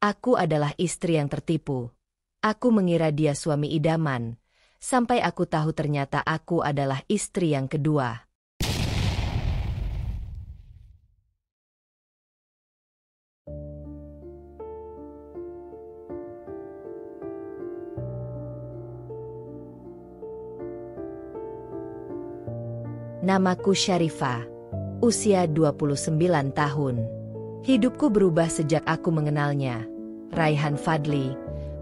Aku adalah istri yang tertipu. Aku mengira dia suami idaman, sampai aku tahu ternyata aku adalah istri yang kedua. Namaku Syarifah, usia 29 tahun. Hidupku berubah sejak aku mengenalnya. Raihan Fadli,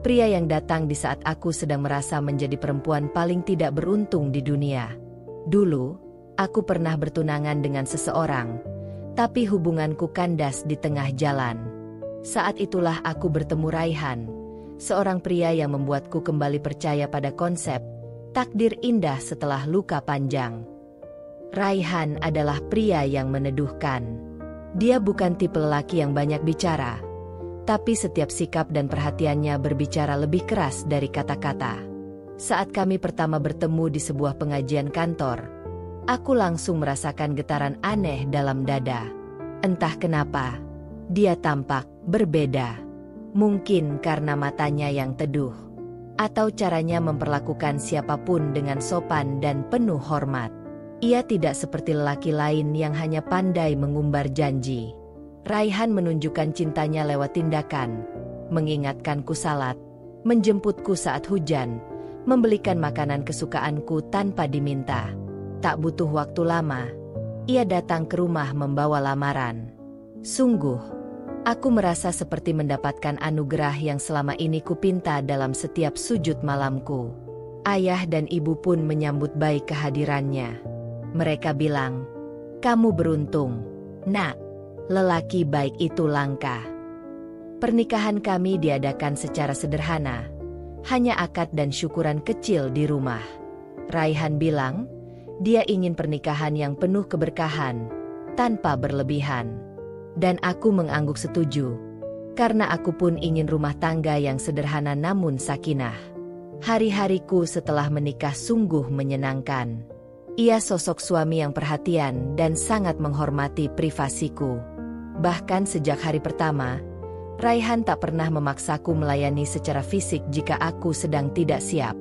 pria yang datang di saat aku sedang merasa menjadi perempuan paling tidak beruntung di dunia. Dulu, aku pernah bertunangan dengan seseorang, tapi hubunganku kandas di tengah jalan. Saat itulah aku bertemu Raihan, seorang pria yang membuatku kembali percaya pada konsep takdir indah setelah luka panjang. Raihan adalah pria yang meneduhkan. Dia bukan tipe lelaki yang banyak bicara, tapi setiap sikap dan perhatiannya berbicara lebih keras dari kata-kata. Saat kami pertama bertemu di sebuah pengajian kantor, aku langsung merasakan getaran aneh dalam dada. Entah kenapa, dia tampak berbeda. Mungkin karena matanya yang teduh, atau caranya memperlakukan siapapun dengan sopan dan penuh hormat. Ia tidak seperti lelaki lain yang hanya pandai mengumbar janji. Raihan menunjukkan cintanya lewat tindakan, mengingatkanku salat, menjemputku saat hujan, membelikan makanan kesukaanku tanpa diminta. Tak butuh waktu lama, ia datang ke rumah membawa lamaran. Sungguh, aku merasa seperti mendapatkan anugerah yang selama ini kupinta dalam setiap sujud malamku. Ayah dan ibu pun menyambut baik kehadirannya. Mereka bilang, "Kamu beruntung, Nak. Lelaki baik itu langka." Pernikahan kami diadakan secara sederhana, hanya akad dan syukuran kecil di rumah. Raihan bilang, dia ingin pernikahan yang penuh keberkahan, tanpa berlebihan. Dan aku mengangguk setuju, karena aku pun ingin rumah tangga yang sederhana namun sakinah. Hari-hariku setelah menikah sungguh menyenangkan. Ia sosok suami yang perhatian dan sangat menghormati privasiku. Bahkan sejak hari pertama, Raihan tak pernah memaksaku melayani secara fisik jika aku sedang tidak siap.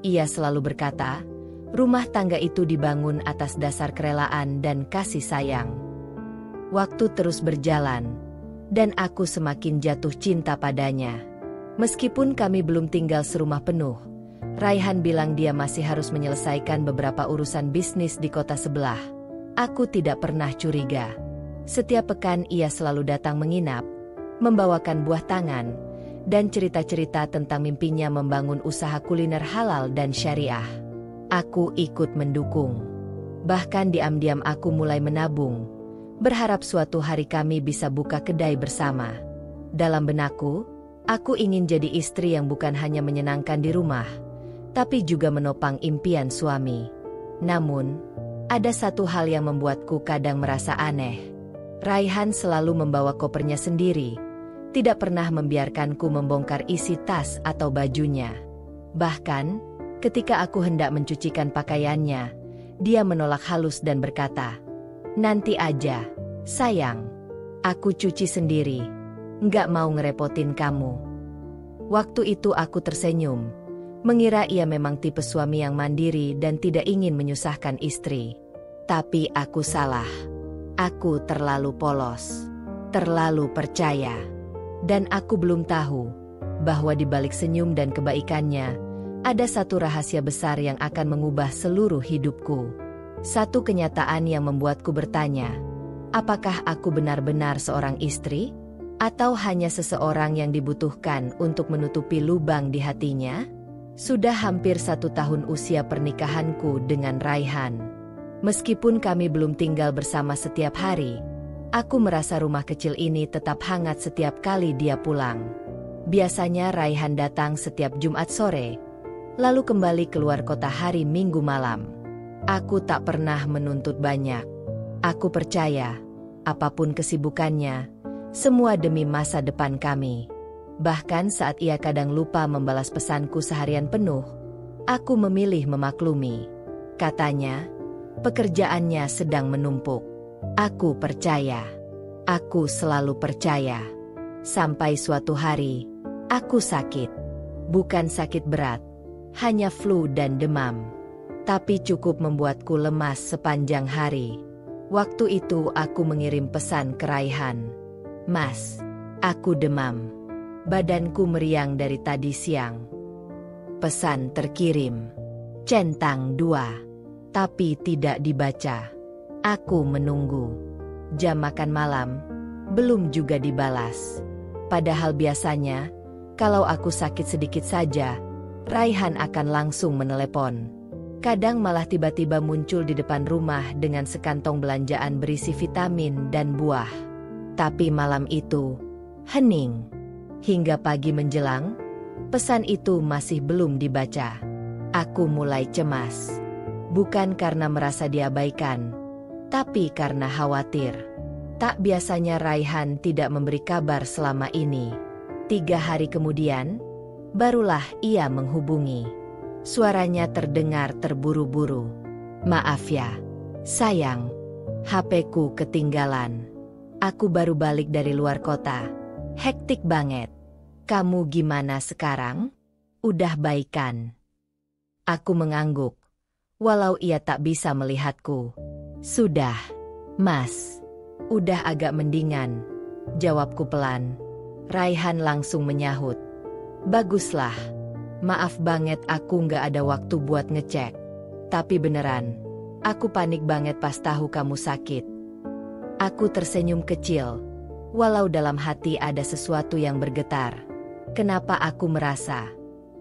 Ia selalu berkata, rumah tangga itu dibangun atas dasar kerelaan dan kasih sayang. Waktu terus berjalan, dan aku semakin jatuh cinta padanya. Meskipun kami belum tinggal serumah penuh, Raihan bilang dia masih harus menyelesaikan beberapa urusan bisnis di kota sebelah. Aku tidak pernah curiga. Setiap pekan ia selalu datang menginap, membawakan buah tangan, dan cerita-cerita tentang mimpinya membangun usaha kuliner halal dan syariah. Aku ikut mendukung. Bahkan diam-diam aku mulai menabung, berharap suatu hari kami bisa buka kedai bersama. Dalam benakku, aku ingin jadi istri yang bukan hanya menyenangkan di rumah, tapi juga menopang impian suami. Namun, ada satu hal yang membuatku kadang merasa aneh. Raihan selalu membawa kopernya sendiri, tidak pernah membiarkanku membongkar isi tas atau bajunya. Bahkan, ketika aku hendak mencucikan pakaiannya, dia menolak halus dan berkata, "Nanti aja, sayang. Aku cuci sendiri. Nggak mau ngerepotin kamu." Waktu itu aku tersenyum, mengira ia memang tipe suami yang mandiri dan tidak ingin menyusahkan istri. Tapi aku salah. Aku terlalu polos, terlalu percaya. Dan aku belum tahu bahwa di balik senyum dan kebaikannya, ada satu rahasia besar yang akan mengubah seluruh hidupku. Satu kenyataan yang membuatku bertanya, apakah aku benar-benar seorang istri? Atau hanya seseorang yang dibutuhkan untuk menutupi lubang di hatinya? Sudah hampir 1 tahun usia pernikahanku dengan Raihan. Meskipun kami belum tinggal bersama setiap hari, aku merasa rumah kecil ini tetap hangat setiap kali dia pulang. Biasanya Raihan datang setiap Jumat sore, lalu kembali keluar kota hari Minggu malam. Aku tak pernah menuntut banyak. Aku percaya, apapun kesibukannya, semua demi masa depan kami. Bahkan saat ia kadang lupa membalas pesanku seharian penuh, aku memilih memaklumi. Katanya, pekerjaannya sedang menumpuk. Aku percaya. Aku selalu percaya. Sampai suatu hari, aku sakit. Bukan sakit berat, hanya flu dan demam. Tapi cukup membuatku lemas sepanjang hari. Waktu itu aku mengirim pesan ke Raihan. "Mas, aku demam. Badanku meriang dari tadi siang." Pesan terkirim. Centang 2. Tapi tidak dibaca. Aku menunggu. Jam makan malam, belum juga dibalas. Padahal biasanya, kalau aku sakit sedikit saja, Raihan akan langsung menelepon. Kadang malah tiba-tiba muncul di depan rumah dengan sekantong belanjaan berisi vitamin dan buah. Tapi malam itu, hening. Hingga pagi menjelang, pesan itu masih belum dibaca. Aku mulai cemas. Bukan karena merasa diabaikan, tapi karena khawatir. Tak biasanya Raihan tidak memberi kabar selama ini. 3 hari kemudian, barulah ia menghubungi. Suaranya terdengar terburu-buru. "Maaf ya, sayang. HP-ku ketinggalan. Aku baru balik dari luar kota. Hektik banget. Kamu gimana sekarang? Udah baikan?" Aku mengangguk, walau ia tak bisa melihatku. "Sudah, Mas. Udah agak mendingan," jawabku pelan. Raihan langsung menyahut. "Baguslah. Maaf banget aku nggak ada waktu buat ngecek. Tapi beneran, aku panik banget pas tahu kamu sakit." Aku tersenyum kecil, walau dalam hati ada sesuatu yang bergetar. Kenapa aku merasa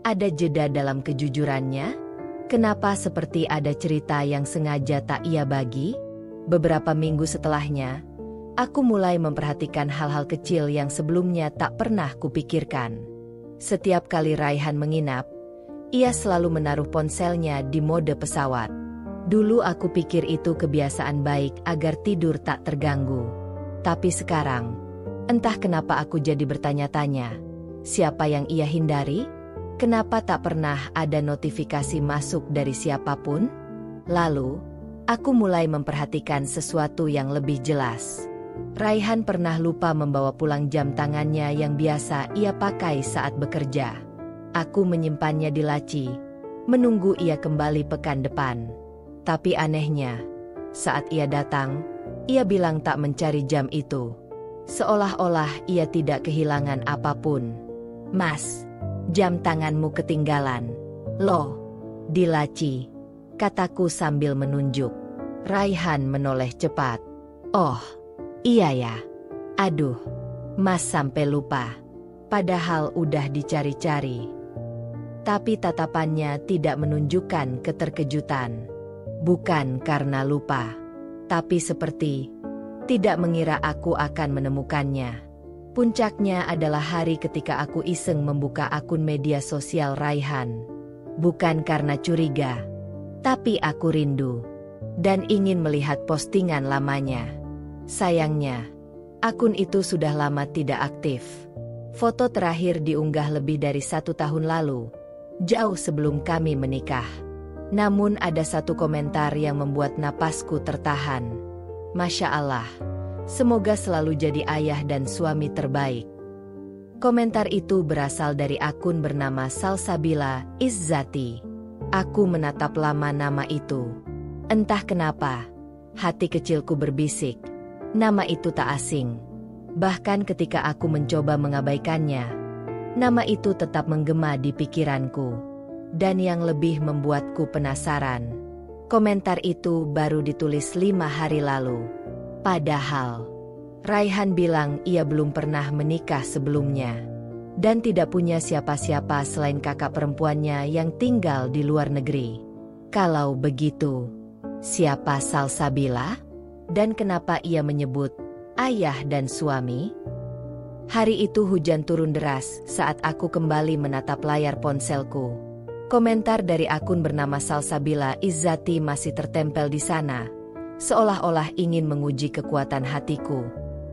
ada jeda dalam kejujurannya? Kenapa seperti ada cerita yang sengaja tak ia bagi? Beberapa minggu setelahnya, aku mulai memperhatikan hal-hal kecil yang sebelumnya tak pernah kupikirkan. Setiap kali Raihan menginap, ia selalu menaruh ponselnya di mode pesawat. Dulu aku pikir itu kebiasaan baik agar tidur tak terganggu. Tapi sekarang, entah kenapa aku jadi bertanya-tanya, siapa yang ia hindari? Kenapa tak pernah ada notifikasi masuk dari siapapun? Lalu, aku mulai memperhatikan sesuatu yang lebih jelas. Raihan pernah lupa membawa pulang jam tangannya yang biasa ia pakai saat bekerja. Aku menyimpannya di laci, menunggu ia kembali pekan depan. Tapi anehnya, saat ia datang, ia bilang tak mencari jam itu. Seolah-olah ia tidak kehilangan apapun. "Mas, jam tanganmu ketinggalan." "Loh, di laci," kataku sambil menunjuk. Raihan menoleh cepat. "Oh, iya ya. Aduh, Mas sampai lupa. Padahal udah dicari-cari." Tapi tatapannya tidak menunjukkan keterkejutan. Bukan karena lupa, tapi seperti tidak mengira aku akan menemukannya. Puncaknya adalah hari ketika aku iseng membuka akun media sosial Raihan. Bukan karena curiga, tapi aku rindu dan ingin melihat postingan lamanya. Sayangnya, akun itu sudah lama tidak aktif. Foto terakhir diunggah lebih dari 1 tahun lalu, jauh sebelum kami menikah. Namun ada satu komentar yang membuat napasku tertahan. "Masya Allah, semoga selalu jadi ayah dan suami terbaik." Komentar itu berasal dari akun bernama Salsabila Izzati. Aku menatap lama nama itu. Entah kenapa, hati kecilku berbisik. Nama itu tak asing. Bahkan ketika aku mencoba mengabaikannya, nama itu tetap menggema di pikiranku. Dan yang lebih membuatku penasaran, komentar itu baru ditulis 5 hari lalu. Padahal, Raihan bilang ia belum pernah menikah sebelumnya. Dan tidak punya siapa-siapa selain kakak perempuannya yang tinggal di luar negeri. Kalau begitu, siapa Salsabila? Dan kenapa ia menyebut ayah dan suami? Hari itu hujan turun deras saat aku kembali menatap layar ponselku. Komentar dari akun bernama Salsabila Izzati masih tertempel di sana, seolah-olah ingin menguji kekuatan hatiku.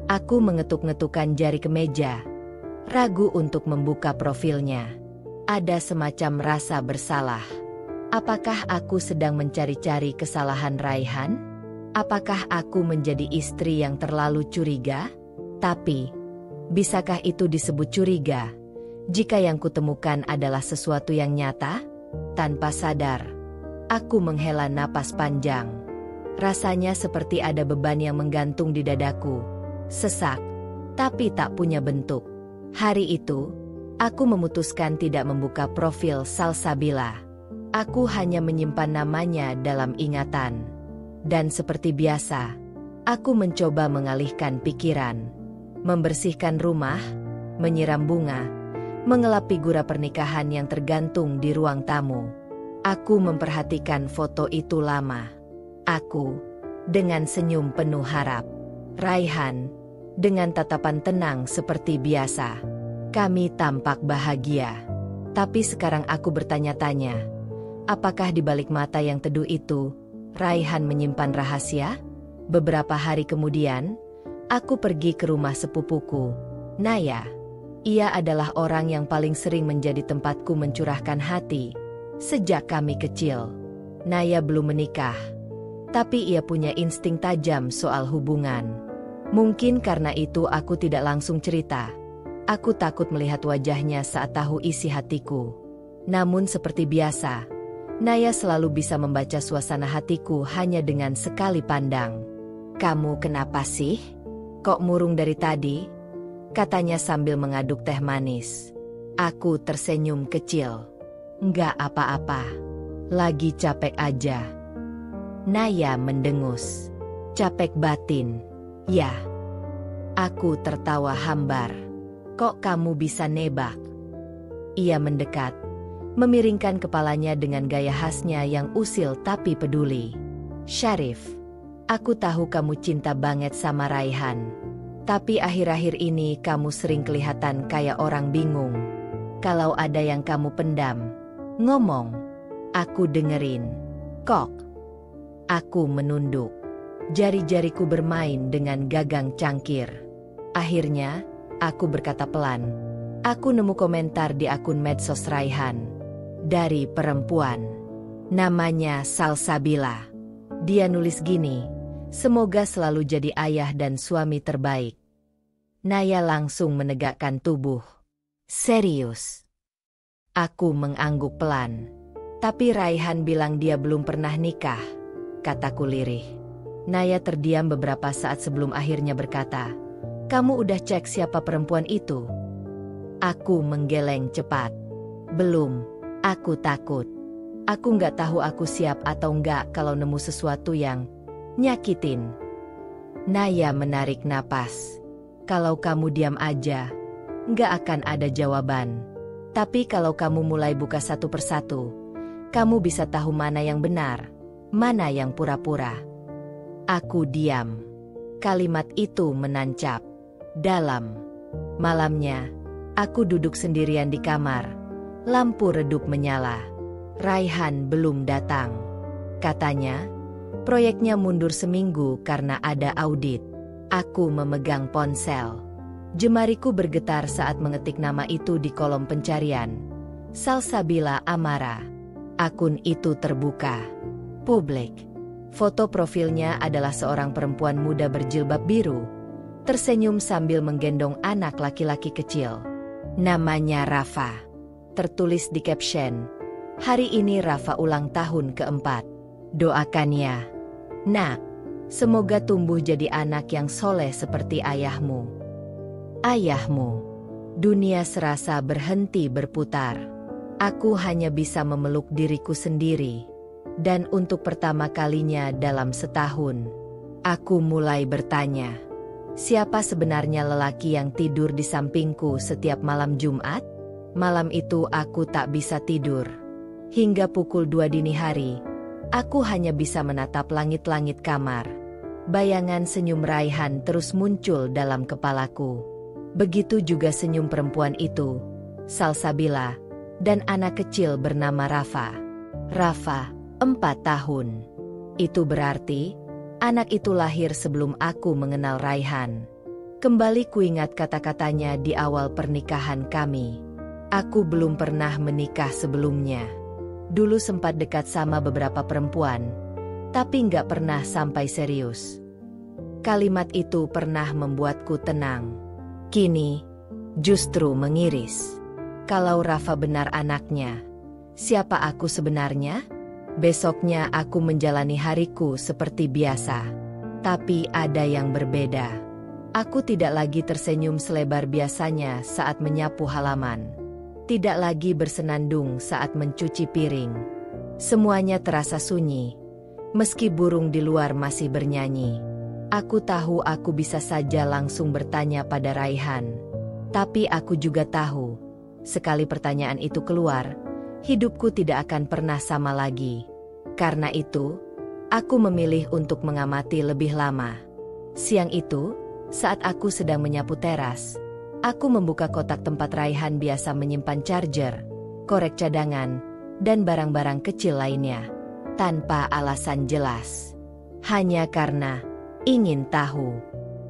Aku mengetuk-ngetukkan jari ke meja, ragu untuk membuka profilnya. Ada semacam rasa bersalah. Apakah aku sedang mencari-cari kesalahan Raihan? Apakah aku menjadi istri yang terlalu curiga? Tapi, Bisakah itu disebut curiga? Jika yang kutemukan adalah sesuatu yang nyata? Tanpa sadar, aku menghela napas panjang. Rasanya seperti ada beban yang menggantung di dadaku. Sesak, tapi tak punya bentuk. Hari itu, aku memutuskan tidak membuka profil Salsabila. Aku hanya menyimpan namanya dalam ingatan. Dan seperti biasa, aku mencoba mengalihkan pikiran. Membersihkan rumah, menyiram bunga, mengelap figura pernikahan yang tergantung di ruang tamu. Aku memperhatikan foto itu lama. Aku, dengan senyum penuh harap. Raihan, dengan tatapan tenang seperti biasa. Kami tampak bahagia. Tapi sekarang aku bertanya-tanya, apakah di balik mata yang teduh itu, Raihan menyimpan rahasia? Beberapa hari kemudian, aku pergi ke rumah sepupuku, Naya. Ia adalah orang yang paling sering menjadi tempatku mencurahkan hati sejak kami kecil. Naya belum menikah, tapi ia punya insting tajam soal hubungan. Mungkin karena itu aku tidak langsung cerita. Aku takut melihat wajahnya saat tahu isi hatiku. Namun seperti biasa, Naya selalu bisa membaca suasana hatiku hanya dengan sekali pandang. "Kamu kenapa sih? Kok murung dari tadi?" katanya sambil mengaduk teh manis. Aku tersenyum kecil. "Nggak apa-apa. Lagi capek aja." Naya mendengus. "Capek batin, ya?" Aku tertawa hambar. "Kok kamu bisa nebak?" Ia mendekat, memiringkan kepalanya dengan gaya khasnya yang usil tapi peduli. "Syarif, aku tahu kamu cinta banget sama Raihan. Tapi akhir-akhir ini kamu sering kelihatan kayak orang bingung. Kalau ada yang kamu pendam, ngomong. Aku dengerin." "Kok?" Aku menunduk. Jari-jariku bermain dengan gagang cangkir. Akhirnya, aku berkata pelan. "Aku nemu komentar di akun medsos Raihan. Dari perempuan. Namanya Salsabila. Dia nulis gini, 'Semoga selalu jadi ayah dan suami terbaik.'" Naya langsung menegakkan tubuh. "Serius?" Aku mengangguk pelan. "Tapi Raihan bilang dia belum pernah nikah," kataku lirih. Naya terdiam beberapa saat sebelum akhirnya berkata, "Kamu udah cek siapa perempuan itu?" Aku menggeleng cepat. "Belum, aku takut. Aku nggak tahu aku siap atau nggak kalau nemu sesuatu yang nyakitin." Naya menarik napas. "Kalau kamu diam aja, nggak akan ada jawaban. Tapi kalau kamu mulai buka satu persatu, kamu bisa tahu mana yang benar, mana yang pura-pura." Aku diam. Kalimat itu menancap dalam. Malamnya, aku duduk sendirian di kamar. Lampu redup menyala. Raihan belum datang. Katanya, proyeknya mundur seminggu karena ada audit. Aku memegang ponsel. Jemariku bergetar saat mengetik nama itu di kolom pencarian. Salsabila Amara. Akun itu terbuka. Publik. Foto profilnya adalah seorang perempuan muda berjilbab biru, tersenyum sambil menggendong anak laki-laki kecil. Namanya Rafa. Tertulis di caption, "Hari ini Rafa ulang tahun keempat. Doakannya. Nak, semoga tumbuh jadi anak yang soleh seperti ayahmu." Ayahmu. Dunia serasa berhenti berputar. Aku hanya bisa memeluk diriku sendiri. Dan untuk pertama kalinya dalam setahun, aku mulai bertanya, siapa sebenarnya lelaki yang tidur di sampingku setiap malam Jumat? Malam itu aku tak bisa tidur. Hingga pukul 2 dini hari, aku hanya bisa menatap langit-langit kamar. Bayangan senyum Raihan terus muncul dalam kepalaku. Begitu juga senyum perempuan itu, Salsabila, dan anak kecil bernama Rafa. Rafa, 4 tahun. Itu berarti, anak itu lahir sebelum aku mengenal Raihan. Kembali kuingat kata-katanya di awal pernikahan kami. Aku belum pernah menikah sebelumnya. Dulu sempat dekat sama beberapa perempuan, tapi nggak pernah sampai serius. Kalimat itu pernah membuatku tenang. Kini, justru mengiris. Kalau Rafa benar anaknya, siapa aku sebenarnya? Besoknya aku menjalani hariku seperti biasa. Tapi ada yang berbeda. Aku tidak lagi tersenyum selebar biasanya saat menyapu halaman. Tidak lagi bersenandung saat mencuci piring. Semuanya terasa sunyi, meski burung di luar masih bernyanyi. Aku tahu aku bisa saja langsung bertanya pada Raihan. Tapi aku juga tahu, sekali pertanyaan itu keluar, hidupku tidak akan pernah sama lagi. Karena itu, aku memilih untuk mengamati lebih lama. Siang itu, saat aku sedang menyapu teras, aku membuka kotak tempat Raihan biasa menyimpan charger, korek cadangan, dan barang-barang kecil lainnya. Tanpa alasan jelas. Hanya karena ingin tahu.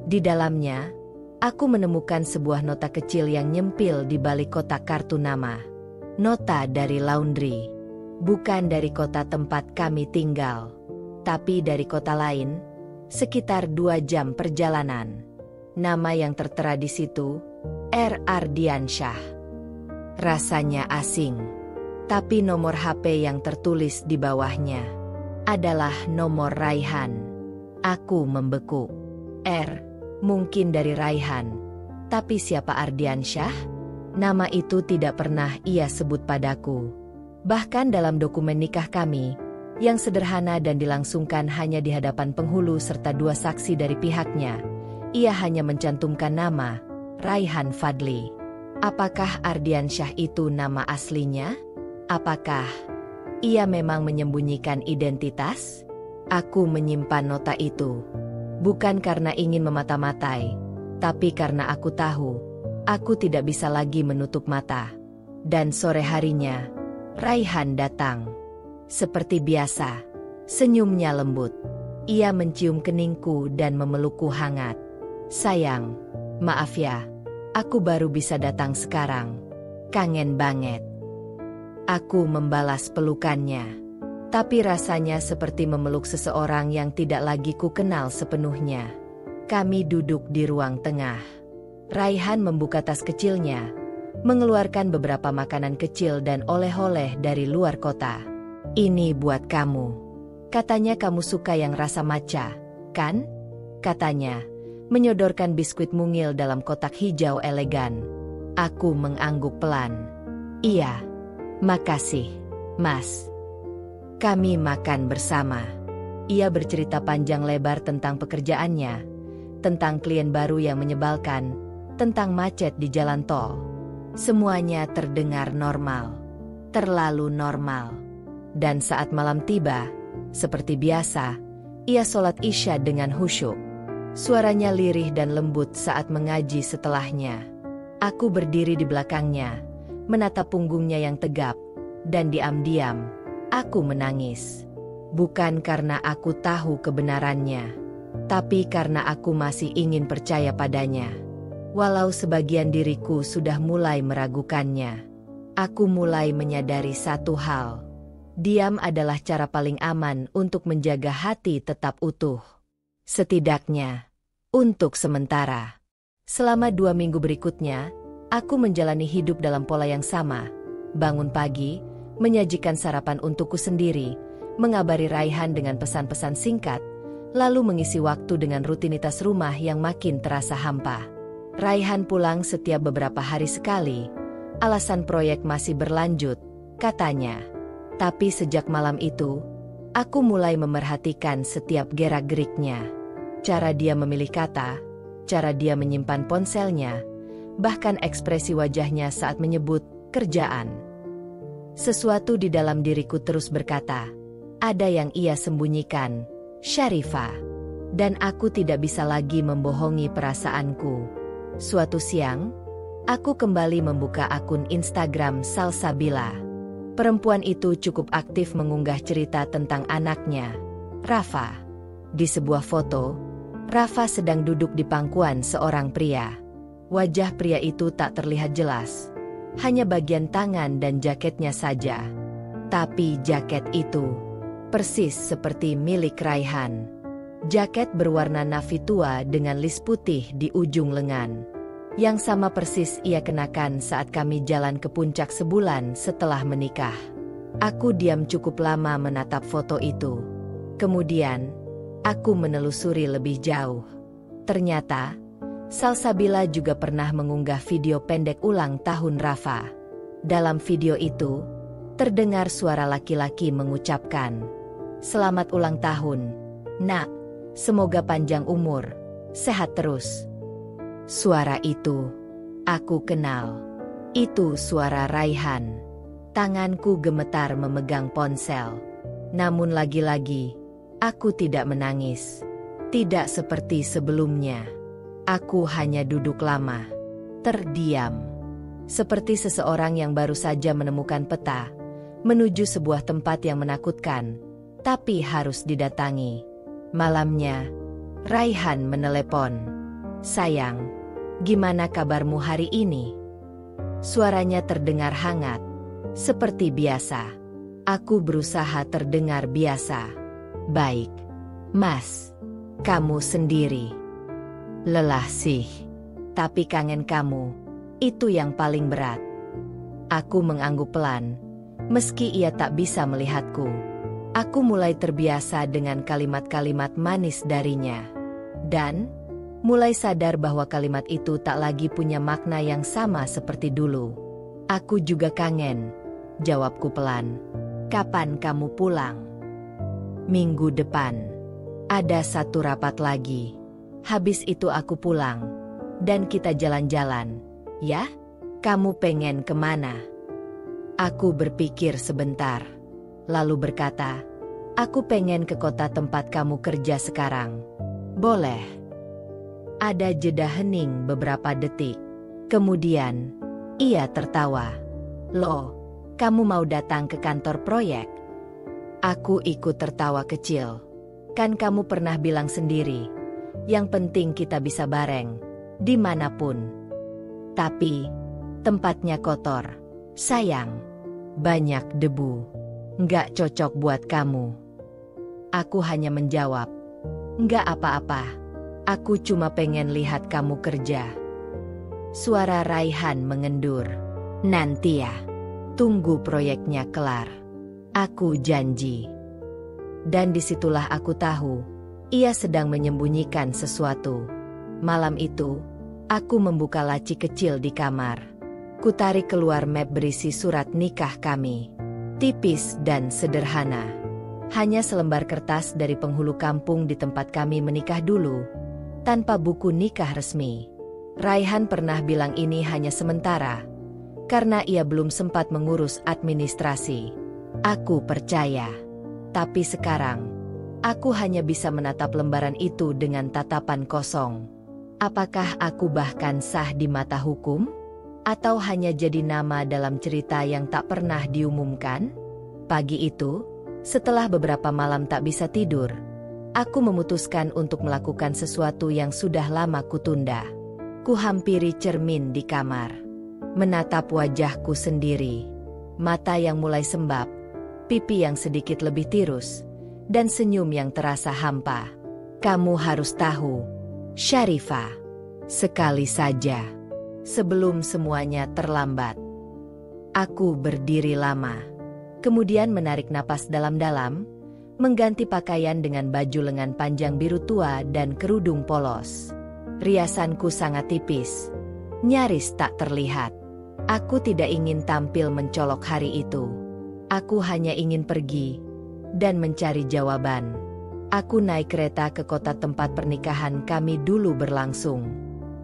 Di dalamnya, aku menemukan sebuah nota kecil yang nyempil di balik kotak kartu nama. Nota dari laundry. Bukan dari kota tempat kami tinggal, tapi dari kota lain, sekitar 2 jam perjalanan. Nama yang tertera di situ, R. Ardiansyah. Rasanya asing, tapi nomor HP yang tertulis di bawahnya adalah nomor Raihan. Aku membeku. R, mungkin dari Raihan. Tapi siapa Ardiansyah? Nama itu tidak pernah ia sebut padaku. Bahkan dalam dokumen nikah kami, yang sederhana dan dilangsungkan hanya di hadapan penghulu serta 2 saksi dari pihaknya, ia hanya mencantumkan nama, Raihan Fadli. Apakah Ardiansyah itu nama aslinya? Apakah ia memang menyembunyikan identitas? Aku menyimpan nota itu, bukan karena ingin memata-matai, tapi karena aku tahu, aku tidak bisa lagi menutup mata. Dan sore harinya, Raihan datang. Seperti biasa, senyumnya lembut. Ia mencium keningku dan memelukku hangat. Sayang, maaf ya, aku baru bisa datang sekarang. Kangen banget. Aku membalas pelukannya. Tapi rasanya seperti memeluk seseorang yang tidak lagi ku kenal sepenuhnya. Kami duduk di ruang tengah. Raihan membuka tas kecilnya, mengeluarkan beberapa makanan kecil dan oleh-oleh dari luar kota. Ini buat kamu. Katanya kamu suka yang rasa matcha, kan? Katanya, menyodorkan biskuit mungil dalam kotak hijau elegan. Aku mengangguk pelan. Iya, makasih, Mas. Kami makan bersama. Ia bercerita panjang lebar tentang pekerjaannya, tentang klien baru yang menyebalkan, tentang macet di jalan tol. Semuanya terdengar normal. Terlalu normal. Dan saat malam tiba, seperti biasa, ia sholat Isya dengan khusyuk. Suaranya lirih dan lembut saat mengaji setelahnya. Aku berdiri di belakangnya, menatap punggungnya yang tegap, dan diam-diam, aku menangis. Bukan karena aku tahu kebenarannya, tapi karena aku masih ingin percaya padanya. Walau sebagian diriku sudah mulai meragukannya, aku mulai menyadari satu hal. Diam adalah cara paling aman untuk menjaga hati tetap utuh. Setidaknya, untuk sementara. Selama 2 minggu berikutnya, aku menjalani hidup dalam pola yang sama. Bangun pagi, menyajikan sarapan untukku sendiri, mengabari Raihan dengan pesan-pesan singkat, lalu mengisi waktu dengan rutinitas rumah yang makin terasa hampa. Raihan pulang setiap beberapa hari sekali. Alasan proyek masih berlanjut, katanya. Tapi sejak malam itu, aku mulai memerhatikan setiap gerak-geriknya. Cara dia memilih kata, cara dia menyimpan ponselnya, bahkan ekspresi wajahnya saat menyebut kerjaan. Sesuatu di dalam diriku terus berkata, ada yang ia sembunyikan, Syarifah. Dan aku tidak bisa lagi membohongi perasaanku. Suatu siang, aku kembali membuka akun Instagram Salsabila. Perempuan itu cukup aktif mengunggah cerita tentang anaknya, Rafa. Di sebuah foto, Rafa sedang duduk di pangkuan seorang pria. Wajah pria itu tak terlihat jelas, hanya bagian tangan dan jaketnya saja. Tapi jaket itu persis seperti milik Raihan. Jaket berwarna navy tua dengan lis putih di ujung lengan. Yang sama persis ia kenakan saat kami jalan ke puncak sebulan setelah menikah. Aku diam cukup lama menatap foto itu. Kemudian, aku menelusuri lebih jauh. Ternyata, Salsabila juga pernah mengunggah video pendek ulang tahun Rafa. Dalam video itu, terdengar suara laki-laki mengucapkan, "Selamat ulang tahun, Nak. Semoga panjang umur, sehat terus." Suara itu, aku kenal. Itu suara Raihan. Tanganku gemetar memegang ponsel. Namun lagi-lagi, aku tidak menangis. Tidak seperti sebelumnya. Aku hanya duduk lama, terdiam. Seperti seseorang yang baru saja menemukan peta, menuju sebuah tempat yang menakutkan, tapi harus didatangi. Malamnya, Raihan menelepon. "Sayang, gimana kabarmu hari ini?" Suaranya terdengar hangat, seperti biasa. Aku berusaha terdengar biasa. "Baik, Mas. Kamu sendiri?" "Lelah sih. Tapi kangen kamu. Itu yang paling berat." Aku mengangguk pelan, meski ia tak bisa melihatku. Aku mulai terbiasa dengan kalimat-kalimat manis darinya. Dan mulai sadar bahwa kalimat itu tak lagi punya makna yang sama seperti dulu. "Aku juga kangen," jawabku pelan. "Kapan kamu pulang?" "Minggu depan. Ada satu rapat lagi. Habis itu aku pulang. Dan kita jalan-jalan. Ya? Kamu pengen kemana?" Aku berpikir sebentar. Lalu berkata, "Aku pengen ke kota tempat kamu kerja sekarang. Boleh?" Ada jeda hening beberapa detik. Kemudian, ia tertawa. "Loh, kamu mau datang ke kantor proyek?" Aku ikut tertawa kecil. "Kan kamu pernah bilang sendiri, yang penting kita bisa bareng, dimanapun." "Tapi, tempatnya kotor, sayang. Banyak debu. Nggak cocok buat kamu." Aku hanya menjawab, "Nggak apa-apa. Aku cuma pengen lihat kamu kerja." Suara Raihan mengendur. "Nanti ya. Tunggu proyeknya kelar. Aku janji." Dan disitulah aku tahu, ia sedang menyembunyikan sesuatu. Malam itu, aku membuka laci kecil di kamar. Kutarik keluar map berisi surat nikah kami. Tipis dan sederhana. Hanya selembar kertas dari penghulu kampung di tempat kami menikah dulu, tanpa buku nikah resmi. Raihan pernah bilang ini hanya sementara, karena ia belum sempat mengurus administrasi. Aku percaya. Tapi sekarang, aku hanya bisa menatap lembaran itu dengan tatapan kosong. Apakah aku bahkan sah di mata hukum? Atau hanya jadi nama dalam cerita yang tak pernah diumumkan? Pagi itu, setelah beberapa malam tak bisa tidur, aku memutuskan untuk melakukan sesuatu yang sudah lama kutunda. Kuhampiri cermin di kamar, menatap wajahku sendiri. Mata yang mulai sembab, pipi yang sedikit lebih tirus, dan senyum yang terasa hampa. "Kamu harus tahu, Syarifah, sekali saja, sebelum semuanya terlambat." Aku berdiri lama, kemudian menarik napas dalam-dalam, mengganti pakaian dengan baju lengan panjang biru tua dan kerudung polos. Riasanku sangat tipis, nyaris tak terlihat. Aku tidak ingin tampil mencolok hari itu. Aku hanya ingin pergi dan mencari jawaban. Aku naik kereta ke kota tempat pernikahan kami dulu berlangsung.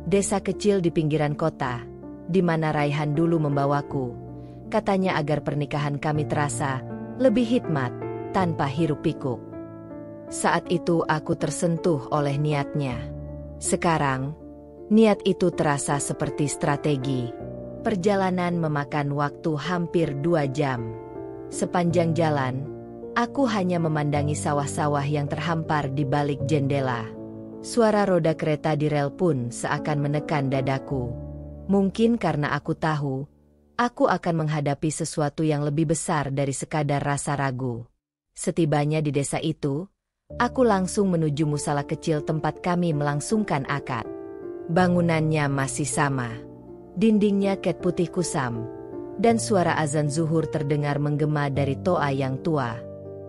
Desa kecil di pinggiran kota, di mana Raihan dulu membawaku. Katanya agar pernikahan kami terasa lebih hikmat, tanpa hiruk-pikuk. Saat itu aku tersentuh oleh niatnya. Sekarang, niat itu terasa seperti strategi. Perjalanan memakan waktu hampir 2 jam. Sepanjang jalan, aku hanya memandangi sawah-sawah yang terhampar di balik jendela. Suara roda kereta di rel pun seakan menekan dadaku. Mungkin karena aku tahu, aku akan menghadapi sesuatu yang lebih besar dari sekadar rasa ragu. Setibanya di desa itu, aku langsung menuju musala kecil tempat kami melangsungkan akad. Bangunannya masih sama. Dindingnya cat putih kusam. Dan suara azan zuhur terdengar menggema dari toa yang tua.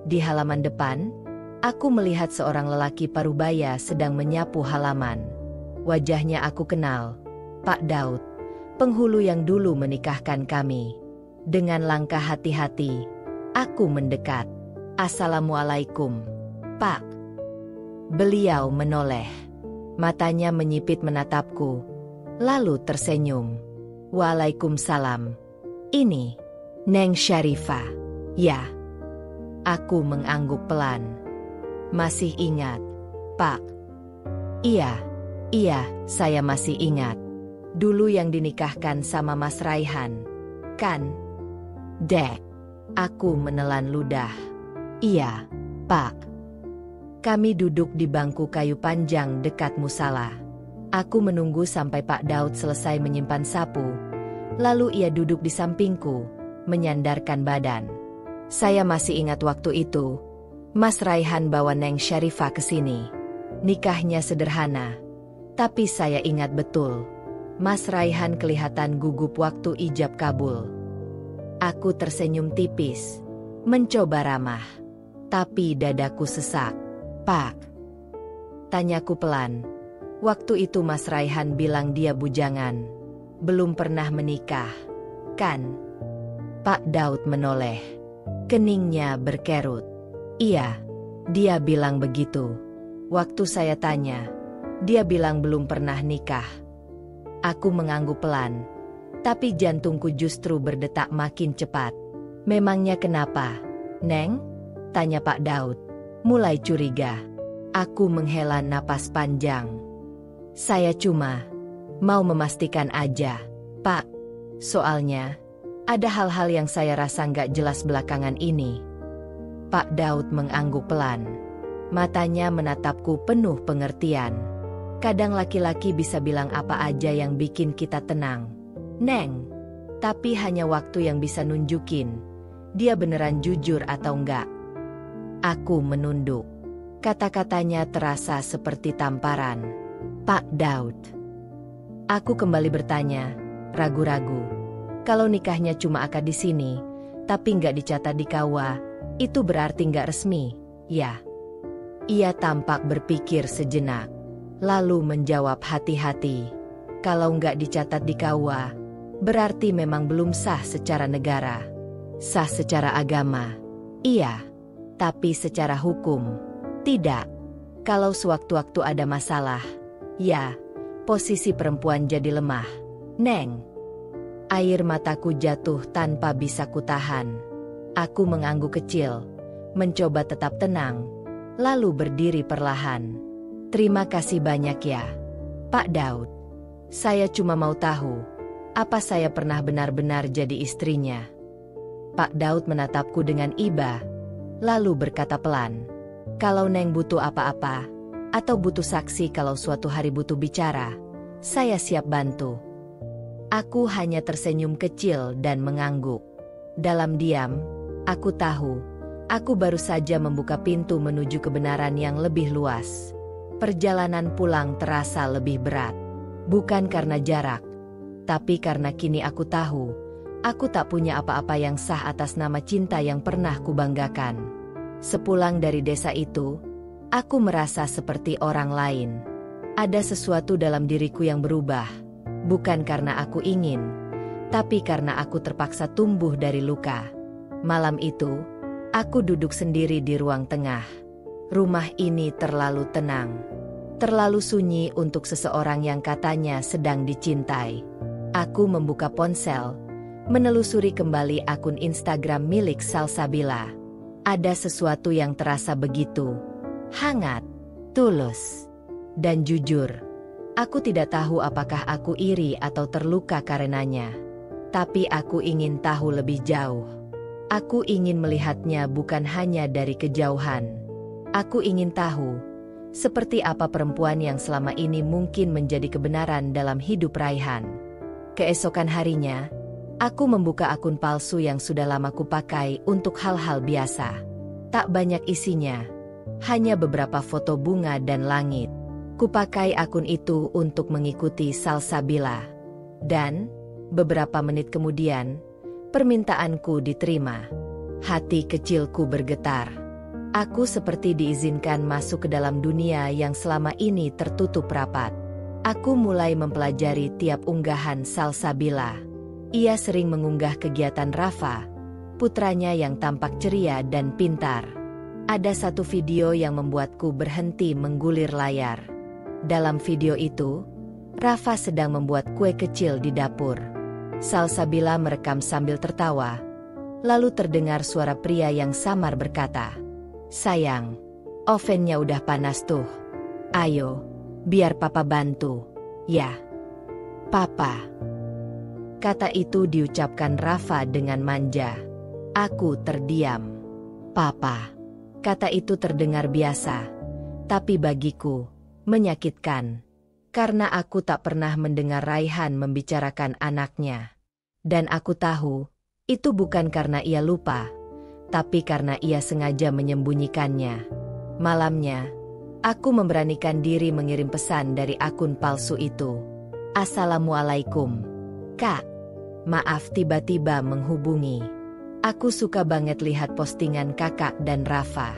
Di halaman depan, aku melihat seorang lelaki parubaya sedang menyapu halaman. Wajahnya aku kenal. Pak Daud, penghulu yang dulu menikahkan kami. Dengan langkah hati-hati, aku mendekat. Assalamualaikum, Pak. Beliau menoleh. Matanya menyipit menatapku, lalu tersenyum. Waalaikumsalam. Ini, Neng Syarifah. Ya. Aku mengangguk pelan. Masih ingat, Pak? Iya, saya masih ingat. Dulu yang dinikahkan sama Mas Raihan, kan? Dek. Aku menelan ludah. Iya, Pak. Kami duduk di bangku kayu panjang dekat musala. Aku menunggu sampai Pak Daud selesai menyimpan sapu. Lalu ia duduk di sampingku, menyandarkan badan. Saya masih ingat waktu itu, Mas Raihan bawa Neng Syarifah ke sini. Nikahnya sederhana, tapi saya ingat betul. Mas Raihan kelihatan gugup waktu ijab kabul. Aku tersenyum tipis, mencoba ramah. Tapi dadaku sesak. Pak, tanyaku pelan. Waktu itu Mas Raihan bilang dia bujangan. Belum pernah menikah, kan? Pak Daud menoleh. Keningnya berkerut. Iya, dia bilang begitu. Waktu saya tanya, dia bilang belum pernah nikah. Aku mengangguk pelan. Tapi jantungku justru berdetak makin cepat. Memangnya kenapa, Neng? Tanya Pak Daud. Mulai curiga. Aku menghela napas panjang. Saya cuma mau memastikan aja, Pak. Soalnya, ada hal-hal yang saya rasa nggak jelas belakangan ini. Pak Daud mengangguk pelan. Matanya menatapku penuh pengertian. Kadang laki-laki bisa bilang apa aja yang bikin kita tenang, Neng. Tapi hanya waktu yang bisa nunjukin dia beneran jujur atau enggak. Aku menunduk. Kata-katanya terasa seperti tamparan. Pak Daud. Aku kembali bertanya, ragu-ragu. Kalau nikahnya cuma akad di sini, tapi nggak dicatat di KUA, itu berarti nggak resmi, ya? Ia tampak berpikir sejenak, lalu menjawab hati-hati. Kalau nggak dicatat di KUA, berarti memang belum sah secara negara. Sah secara agama, iya. Tapi secara hukum, tidak. Kalau sewaktu-waktu ada masalah, ya, posisi perempuan jadi lemah. Neng. Air mataku jatuh tanpa bisa kutahan. Aku mengangguk kecil, mencoba tetap tenang, lalu berdiri perlahan. Terima kasih banyak ya, Pak Daud. Saya cuma mau tahu, apa saya pernah benar-benar jadi istrinya? Pak Daud menatapku dengan iba, lalu berkata pelan, kalau Neng butuh apa-apa, atau butuh saksi kalau suatu hari butuh bicara, saya siap bantu. Aku hanya tersenyum kecil dan mengangguk. Dalam diam, aku tahu, aku baru saja membuka pintu menuju kebenaran yang lebih luas. Perjalanan pulang terasa lebih berat. Bukan karena jarak, tapi karena kini aku tahu, aku tak punya apa-apa yang sah atas nama cinta yang pernah kubanggakan. Sepulang dari desa itu, aku merasa seperti orang lain. Ada sesuatu dalam diriku yang berubah. Bukan karena aku ingin, tapi karena aku terpaksa tumbuh dari luka. Malam itu, aku duduk sendiri di ruang tengah. Rumah ini terlalu tenang, terlalu sunyi untuk seseorang yang katanya sedang dicintai. Aku membuka ponsel, menelusuri kembali akun Instagram milik Salsabila. Ada sesuatu yang terasa begitu hangat, tulus, dan jujur. Aku tidak tahu apakah aku iri atau terluka karenanya. Tapi aku ingin tahu lebih jauh. Aku ingin melihatnya bukan hanya dari kejauhan. Aku ingin tahu, seperti apa perempuan yang selama ini mungkin menjadi kebenaran dalam hidup Raihan. Keesokan harinya, aku membuka akun palsu yang sudah lama kupakai untuk hal-hal biasa. Tak banyak isinya, hanya beberapa foto bunga dan langit. Kupakai akun itu untuk mengikuti Salsabila. Dan, beberapa menit kemudian, permintaanku diterima. Hati kecilku bergetar. Aku seperti diizinkan masuk ke dalam dunia yang selama ini tertutup rapat. Aku mulai mempelajari tiap unggahan Salsabila. Ia sering mengunggah kegiatan Rafa, putranya yang tampak ceria dan pintar. Ada satu video yang membuatku berhenti menggulir layar. Dalam video itu, Rafa sedang membuat kue kecil di dapur. Salsabila merekam sambil tertawa. Lalu terdengar suara pria yang samar berkata, "Sayang, ovennya udah panas tuh. Ayo, biar papa bantu." "Ya, papa." Kata itu diucapkan Rafa dengan manja. Aku terdiam. "Papa." Kata itu terdengar biasa, tapi bagiku menyakitkan. Karena aku tak pernah mendengar Raihan membicarakan anaknya. Dan aku tahu, itu bukan karena ia lupa, tapi karena ia sengaja menyembunyikannya. Malamnya, aku memberanikan diri mengirim pesan dari akun palsu itu. "Assalamualaikum, Kak. Maaf tiba-tiba menghubungi. Aku suka banget lihat postingan kakak dan Rafa.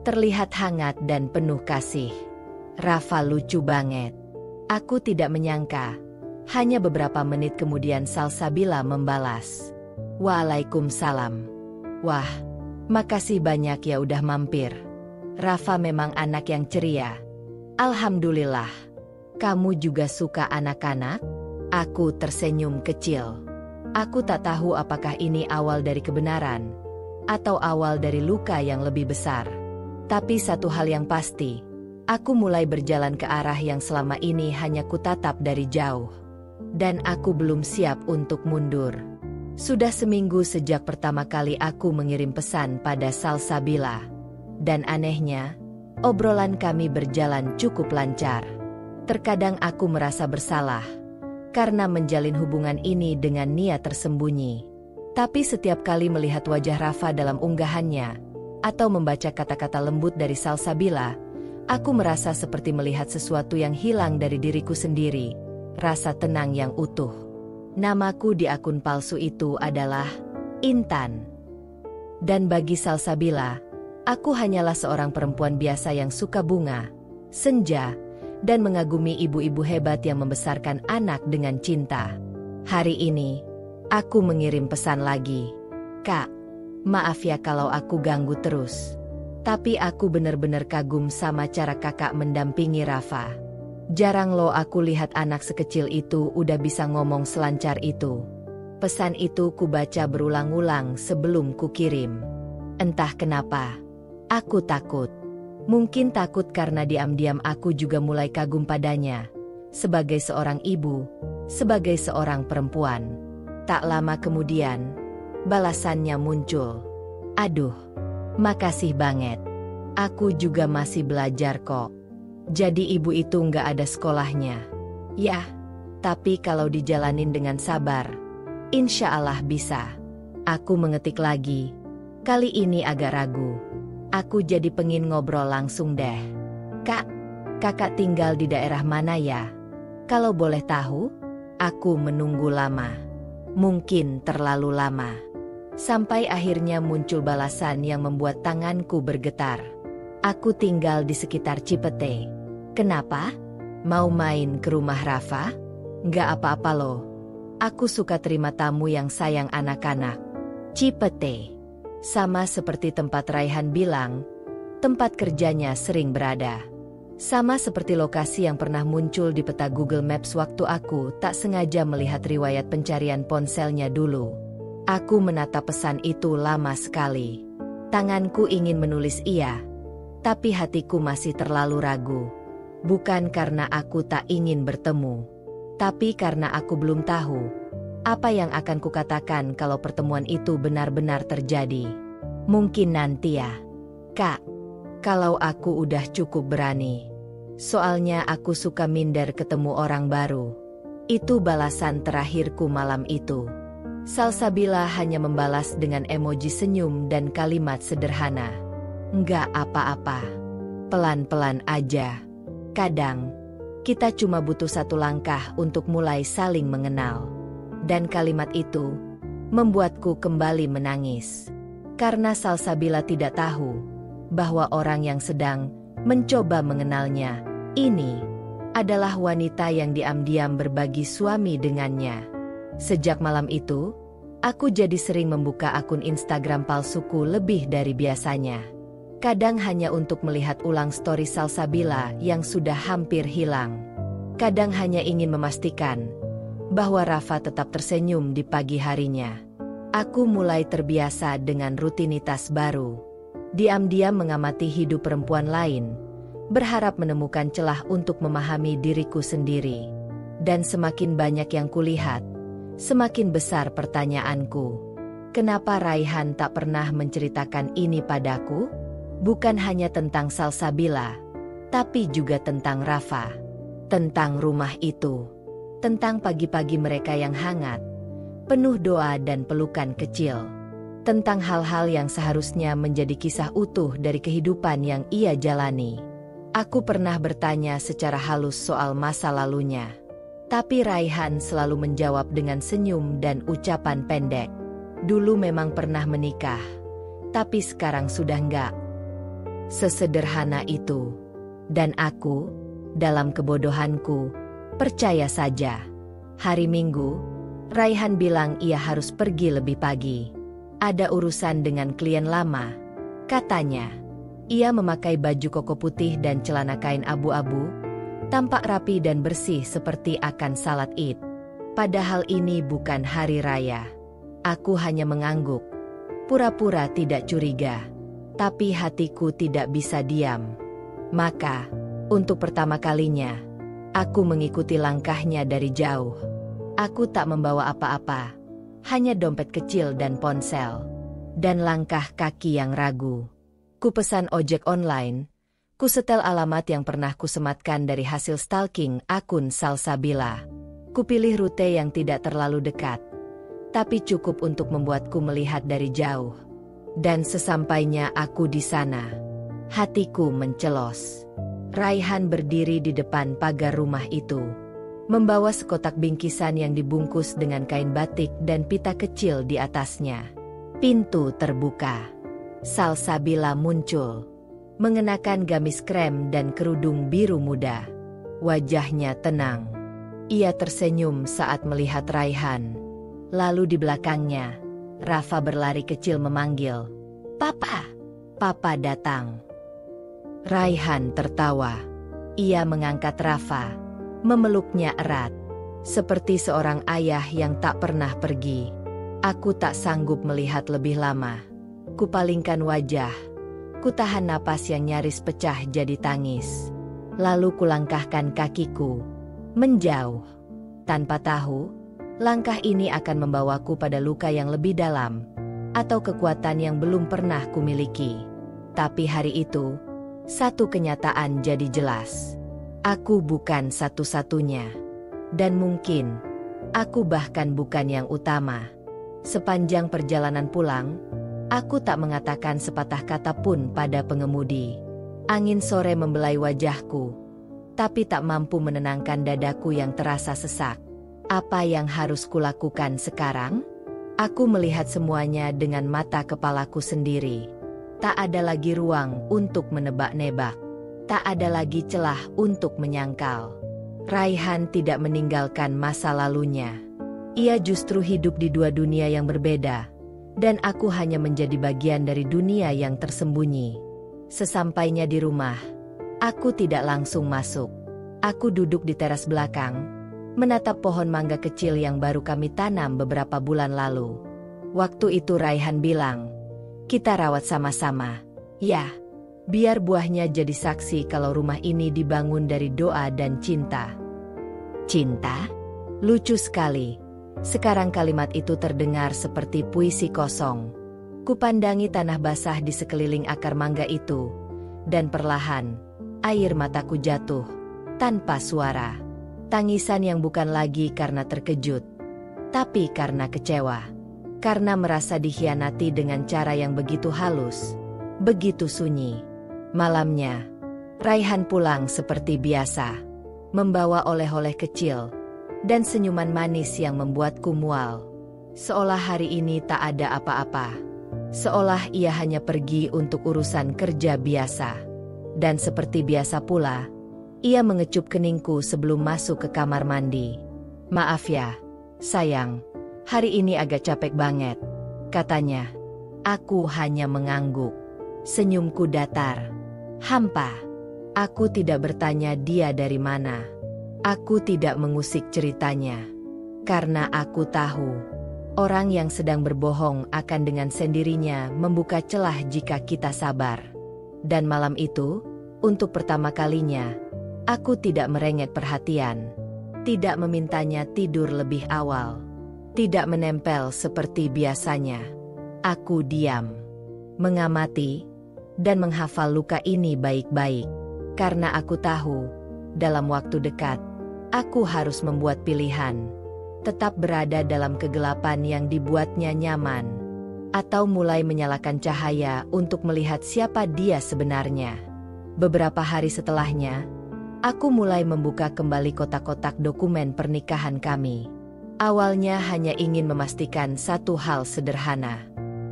Terlihat hangat dan penuh kasih. Rafa lucu banget." Aku tidak menyangka. Hanya beberapa menit kemudian Salsabila membalas, "Waalaikumsalam. Wah, makasih banyak ya udah mampir. Rafa memang anak yang ceria. Alhamdulillah. Kamu juga suka anak-anak?" Aku tersenyum kecil. Aku tak tahu apakah ini awal dari kebenaran, atau awal dari luka yang lebih besar. Tapi satu hal yang pasti, aku mulai berjalan ke arah yang selama ini hanya kutatap dari jauh. Dan aku belum siap untuk mundur. Sudah seminggu sejak pertama kali aku mengirim pesan pada Salsabila. Dan anehnya, obrolan kami berjalan cukup lancar. Terkadang aku merasa bersalah karena menjalin hubungan ini dengan niat tersembunyi. Tapi setiap kali melihat wajah Rafa dalam unggahannya, atau membaca kata-kata lembut dari Salsabila, aku merasa seperti melihat sesuatu yang hilang dari diriku sendiri, rasa tenang yang utuh. Namaku di akun palsu itu adalah Intan. Dan bagi Salsabila, aku hanyalah seorang perempuan biasa yang suka bunga, senja, dan mengagumi ibu-ibu hebat yang membesarkan anak dengan cinta. Hari ini, aku mengirim pesan lagi. "Kak, maaf ya kalau aku ganggu terus. Tapi aku benar-benar kagum sama cara kakak mendampingi Rafa. Jarang loh aku lihat anak sekecil itu udah bisa ngomong selancar itu." Pesan itu kubaca berulang-ulang sebelum kukirim. Entah kenapa, aku takut. Mungkin takut karena diam-diam aku juga mulai kagum padanya. Sebagai seorang ibu, sebagai seorang perempuan. Tak lama kemudian, balasannya muncul. "Aduh, makasih banget. Aku juga masih belajar kok. Jadi ibu itu nggak ada sekolahnya." "Ya, tapi kalau dijalanin dengan sabar, insya Allah bisa." Aku mengetik lagi. Kali ini agak ragu. Aku jadi pengin ngobrol langsung deh. "Kak, kakak tinggal di daerah mana ya? Kalau boleh tahu?" Aku menunggu lama. Mungkin terlalu lama. Sampai akhirnya muncul balasan yang membuat tanganku bergetar. "Aku tinggal di sekitar Cipete." "Kenapa? Mau main ke rumah Rafa?" "Nggak apa-apa loh. Aku suka terima tamu yang sayang anak-anak." Cipete. Sama seperti tempat Raihan bilang, tempat kerjanya sering berada. Sama seperti lokasi yang pernah muncul di peta Google Maps waktu aku tak sengaja melihat riwayat pencarian ponselnya dulu. Aku menatap pesan itu lama sekali. Tanganku ingin menulis iya, tapi hatiku masih terlalu ragu. Bukan karena aku tak ingin bertemu, tapi karena aku belum tahu apa yang akan kukatakan kalau pertemuan itu benar-benar terjadi. "Mungkin nanti ya, Kak. Kalau aku udah cukup berani. Soalnya aku suka minder ketemu orang baru." Itu balasan terakhirku malam itu. Salsabila hanya membalas dengan emoji senyum dan kalimat sederhana. "Nggak apa-apa. Pelan-pelan aja. Kadang, Kita cuma butuh satu langkah untuk mulai saling mengenal. Dan kalimat itu membuatku kembali menangis. Karena Salsabila tidak tahu bahwa orang yang sedang mencoba mengenalnya ini adalah wanita yang diam-diam berbagi suami dengannya. Sejak malam itu, aku jadi sering membuka akun Instagram palsuku lebih dari biasanya. Kadang hanya untuk melihat ulang story Salsabila yang sudah hampir hilang. Kadang hanya ingin memastikan bahwa Rafa tetap tersenyum di pagi harinya. Aku mulai terbiasa dengan rutinitas baru. Diam-diam mengamati hidup perempuan lain, berharap menemukan celah untuk memahami diriku sendiri. Dan semakin banyak yang kulihat, semakin besar pertanyaanku. Kenapa Raihan tak pernah menceritakan ini padaku? Bukan hanya tentang Salsabila, tapi juga tentang Rafa. Tentang rumah itu. Tentang pagi-pagi mereka yang hangat, penuh doa dan pelukan kecil. Tentang hal-hal yang seharusnya menjadi kisah utuh dari kehidupan yang ia jalani. Aku pernah bertanya secara halus soal masa lalunya. Tapi Raihan selalu menjawab dengan senyum dan ucapan pendek. Dulu memang pernah menikah, tapi sekarang sudah enggak. Sesederhana itu. Dan aku, dalam kebodohanku, percaya saja. Hari Minggu, Raihan bilang ia harus pergi lebih pagi. Ada urusan dengan klien lama, katanya. Ia memakai baju koko putih dan celana kain abu-abu, tampak rapi dan bersih seperti akan salat Id. Padahal ini bukan hari raya. Aku hanya mengangguk, pura-pura tidak curiga. Tapi hatiku tidak bisa diam. Maka, untuk pertama kalinya, aku mengikuti langkahnya dari jauh. Aku tak membawa apa-apa, hanya dompet kecil dan ponsel. Dan langkah kaki yang ragu. Ku pesan ojek online, ku setel alamat yang pernah kusematkan dari hasil stalking akun Salsabila. Ku pilih rute yang tidak terlalu dekat, tapi cukup untuk membuatku melihat dari jauh. Dan sesampainya aku di sana, hatiku mencelos. Raihan berdiri di depan pagar rumah itu, membawa sekotak bingkisan yang dibungkus dengan kain batik dan pita kecil di atasnya. Pintu terbuka. Salsabila muncul, mengenakan gamis krem dan kerudung biru muda. Wajahnya tenang. Ia tersenyum saat melihat Raihan. Lalu di belakangnya, Rafa berlari kecil memanggil, "Papa!" Papa datang. Raihan tertawa. Ia mengangkat Rafa, memeluknya erat, seperti seorang ayah yang tak pernah pergi. Aku tak sanggup melihat lebih lama. Kupalingkan wajah, kutahan napas yang nyaris pecah jadi tangis. Lalu kulangkahkan kakiku, menjauh. Tanpa tahu, langkah ini akan membawaku pada luka yang lebih dalam, atau kekuatan yang belum pernah kumiliki. Tapi hari itu, satu kenyataan jadi jelas. Aku bukan satu-satunya. Dan mungkin, aku bahkan bukan yang utama. Sepanjang perjalanan pulang, aku tak mengatakan sepatah kata pun pada pengemudi. Angin sore membelai wajahku, tapi tak mampu menenangkan dadaku yang terasa sesak. Apa yang harus kulakukan sekarang? Aku melihat semuanya dengan mata kepalaku sendiri. Tak ada lagi ruang untuk menebak-nebak. Tak ada lagi celah untuk menyangkal. Raihan tidak meninggalkan masa lalunya. Ia justru hidup di dua dunia yang berbeda. Dan aku hanya menjadi bagian dari dunia yang tersembunyi. Sesampainya di rumah, aku tidak langsung masuk. Aku duduk di teras belakang, menatap pohon mangga kecil yang baru kami tanam beberapa bulan lalu. Waktu itu Raihan bilang, "Kita rawat sama-sama. Ya, biar buahnya jadi saksi kalau rumah ini dibangun dari doa dan cinta." Cinta? Lucu sekali. Sekarang kalimat itu terdengar seperti puisi kosong. Kupandangi tanah basah di sekeliling akar mangga itu, dan perlahan, air mataku jatuh, tanpa suara. Tangisan yang bukan lagi karena terkejut, tapi karena kecewa. Karena merasa dikhianati dengan cara yang begitu halus, begitu sunyi. Malamnya, Raihan pulang seperti biasa. membawa oleh-oleh kecil, dan senyuman manis yang membuatku mual. Seolah hari ini tak ada apa-apa. Seolah ia hanya pergi untuk urusan kerja biasa. Dan seperti biasa pula, ia mengecup keningku sebelum masuk ke kamar mandi. "Maaf ya, sayang, hari ini agak capek banget," katanya. Aku hanya mengangguk. Senyumku datar, hampa. Aku tidak bertanya dia dari mana. Aku tidak mengusik ceritanya. Karena aku tahu, orang yang sedang berbohong akan dengan sendirinya membuka celah jika kita sabar. Dan malam itu, untuk pertama kalinya, aku tidak merengek perhatian. Tidak memintanya tidur lebih awal. Tidak menempel seperti biasanya. Aku diam, mengamati, dan menghafal luka ini baik-baik. Karena aku tahu, dalam waktu dekat, aku harus membuat pilihan. Tetap berada dalam kegelapan yang dibuatnya nyaman, atau mulai menyalakan cahaya untuk melihat siapa dia sebenarnya. Beberapa hari setelahnya, aku mulai membuka kembali kotak-kotak dokumen pernikahan kami. Awalnya hanya ingin memastikan satu hal sederhana.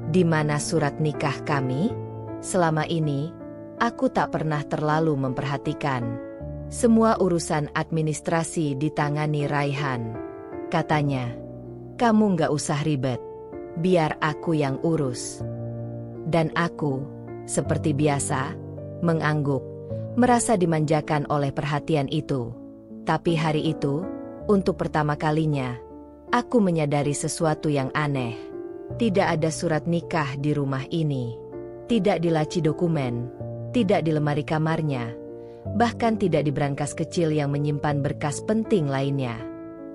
Di mana surat nikah kami? Selama ini, aku tak pernah terlalu memperhatikan. Semua urusan administrasi ditangani Raihan. Katanya, "Kamu nggak usah ribet. Biar aku yang urus." Dan aku, seperti biasa, mengangguk, merasa dimanjakan oleh perhatian itu. Tapi hari itu, untuk pertama kalinya, aku menyadari sesuatu yang aneh. Tidak ada surat nikah di rumah ini. Tidak di laci dokumen, tidak di lemari kamarnya, bahkan tidak di brankas kecil yang menyimpan berkas penting lainnya.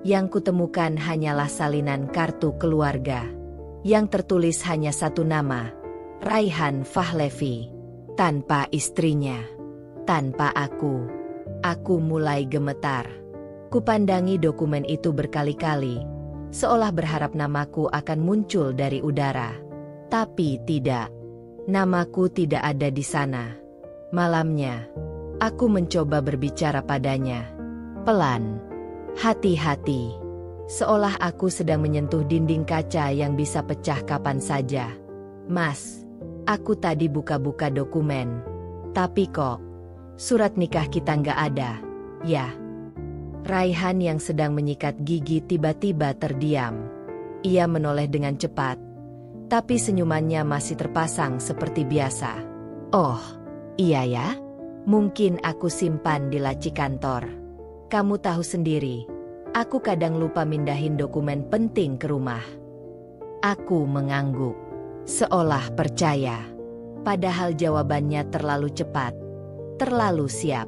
Yang kutemukan hanyalah salinan kartu keluarga. Yang tertulis hanya satu nama, Raihan Fahlevi. Tanpa istrinya, tanpa aku. Aku mulai gemetar. Kupandangi dokumen itu berkali-kali, seolah berharap namaku akan muncul dari udara. Tapi tidak. Namaku tidak ada di sana. Malamnya, aku mencoba berbicara padanya. Pelan. Hati-hati. Seolah aku sedang menyentuh dinding kaca yang bisa pecah kapan saja. "Mas, aku tadi buka-buka dokumen. Tapi kok, surat nikah kita nggak ada, ya?" Raihan yang sedang menyikat gigi tiba-tiba terdiam. Ia menoleh dengan cepat, tapi senyumannya masih terpasang seperti biasa. "Oh, iya ya? Mungkin aku simpan di laci kantor. Kamu tahu sendiri, aku kadang lupa mindahin dokumen penting ke rumah." Aku mengangguk, seolah percaya. Padahal jawabannya terlalu cepat, terlalu siap.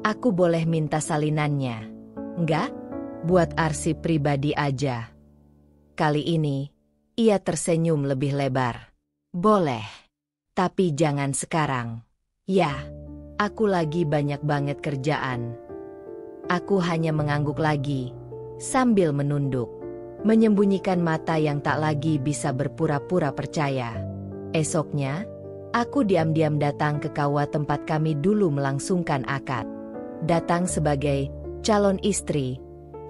"Aku boleh minta salinannya?" "Enggak, buat arsip pribadi aja." Kali ini, ia tersenyum lebih lebar. "Boleh, tapi jangan sekarang." "Ya, aku lagi banyak banget kerjaan." Aku hanya mengangguk lagi, sambil menunduk, menyembunyikan mata yang tak lagi bisa berpura-pura percaya. Esoknya, aku diam-diam datang ke kawah tempat kami dulu melangsungkan akad. Datang sebagai calon istri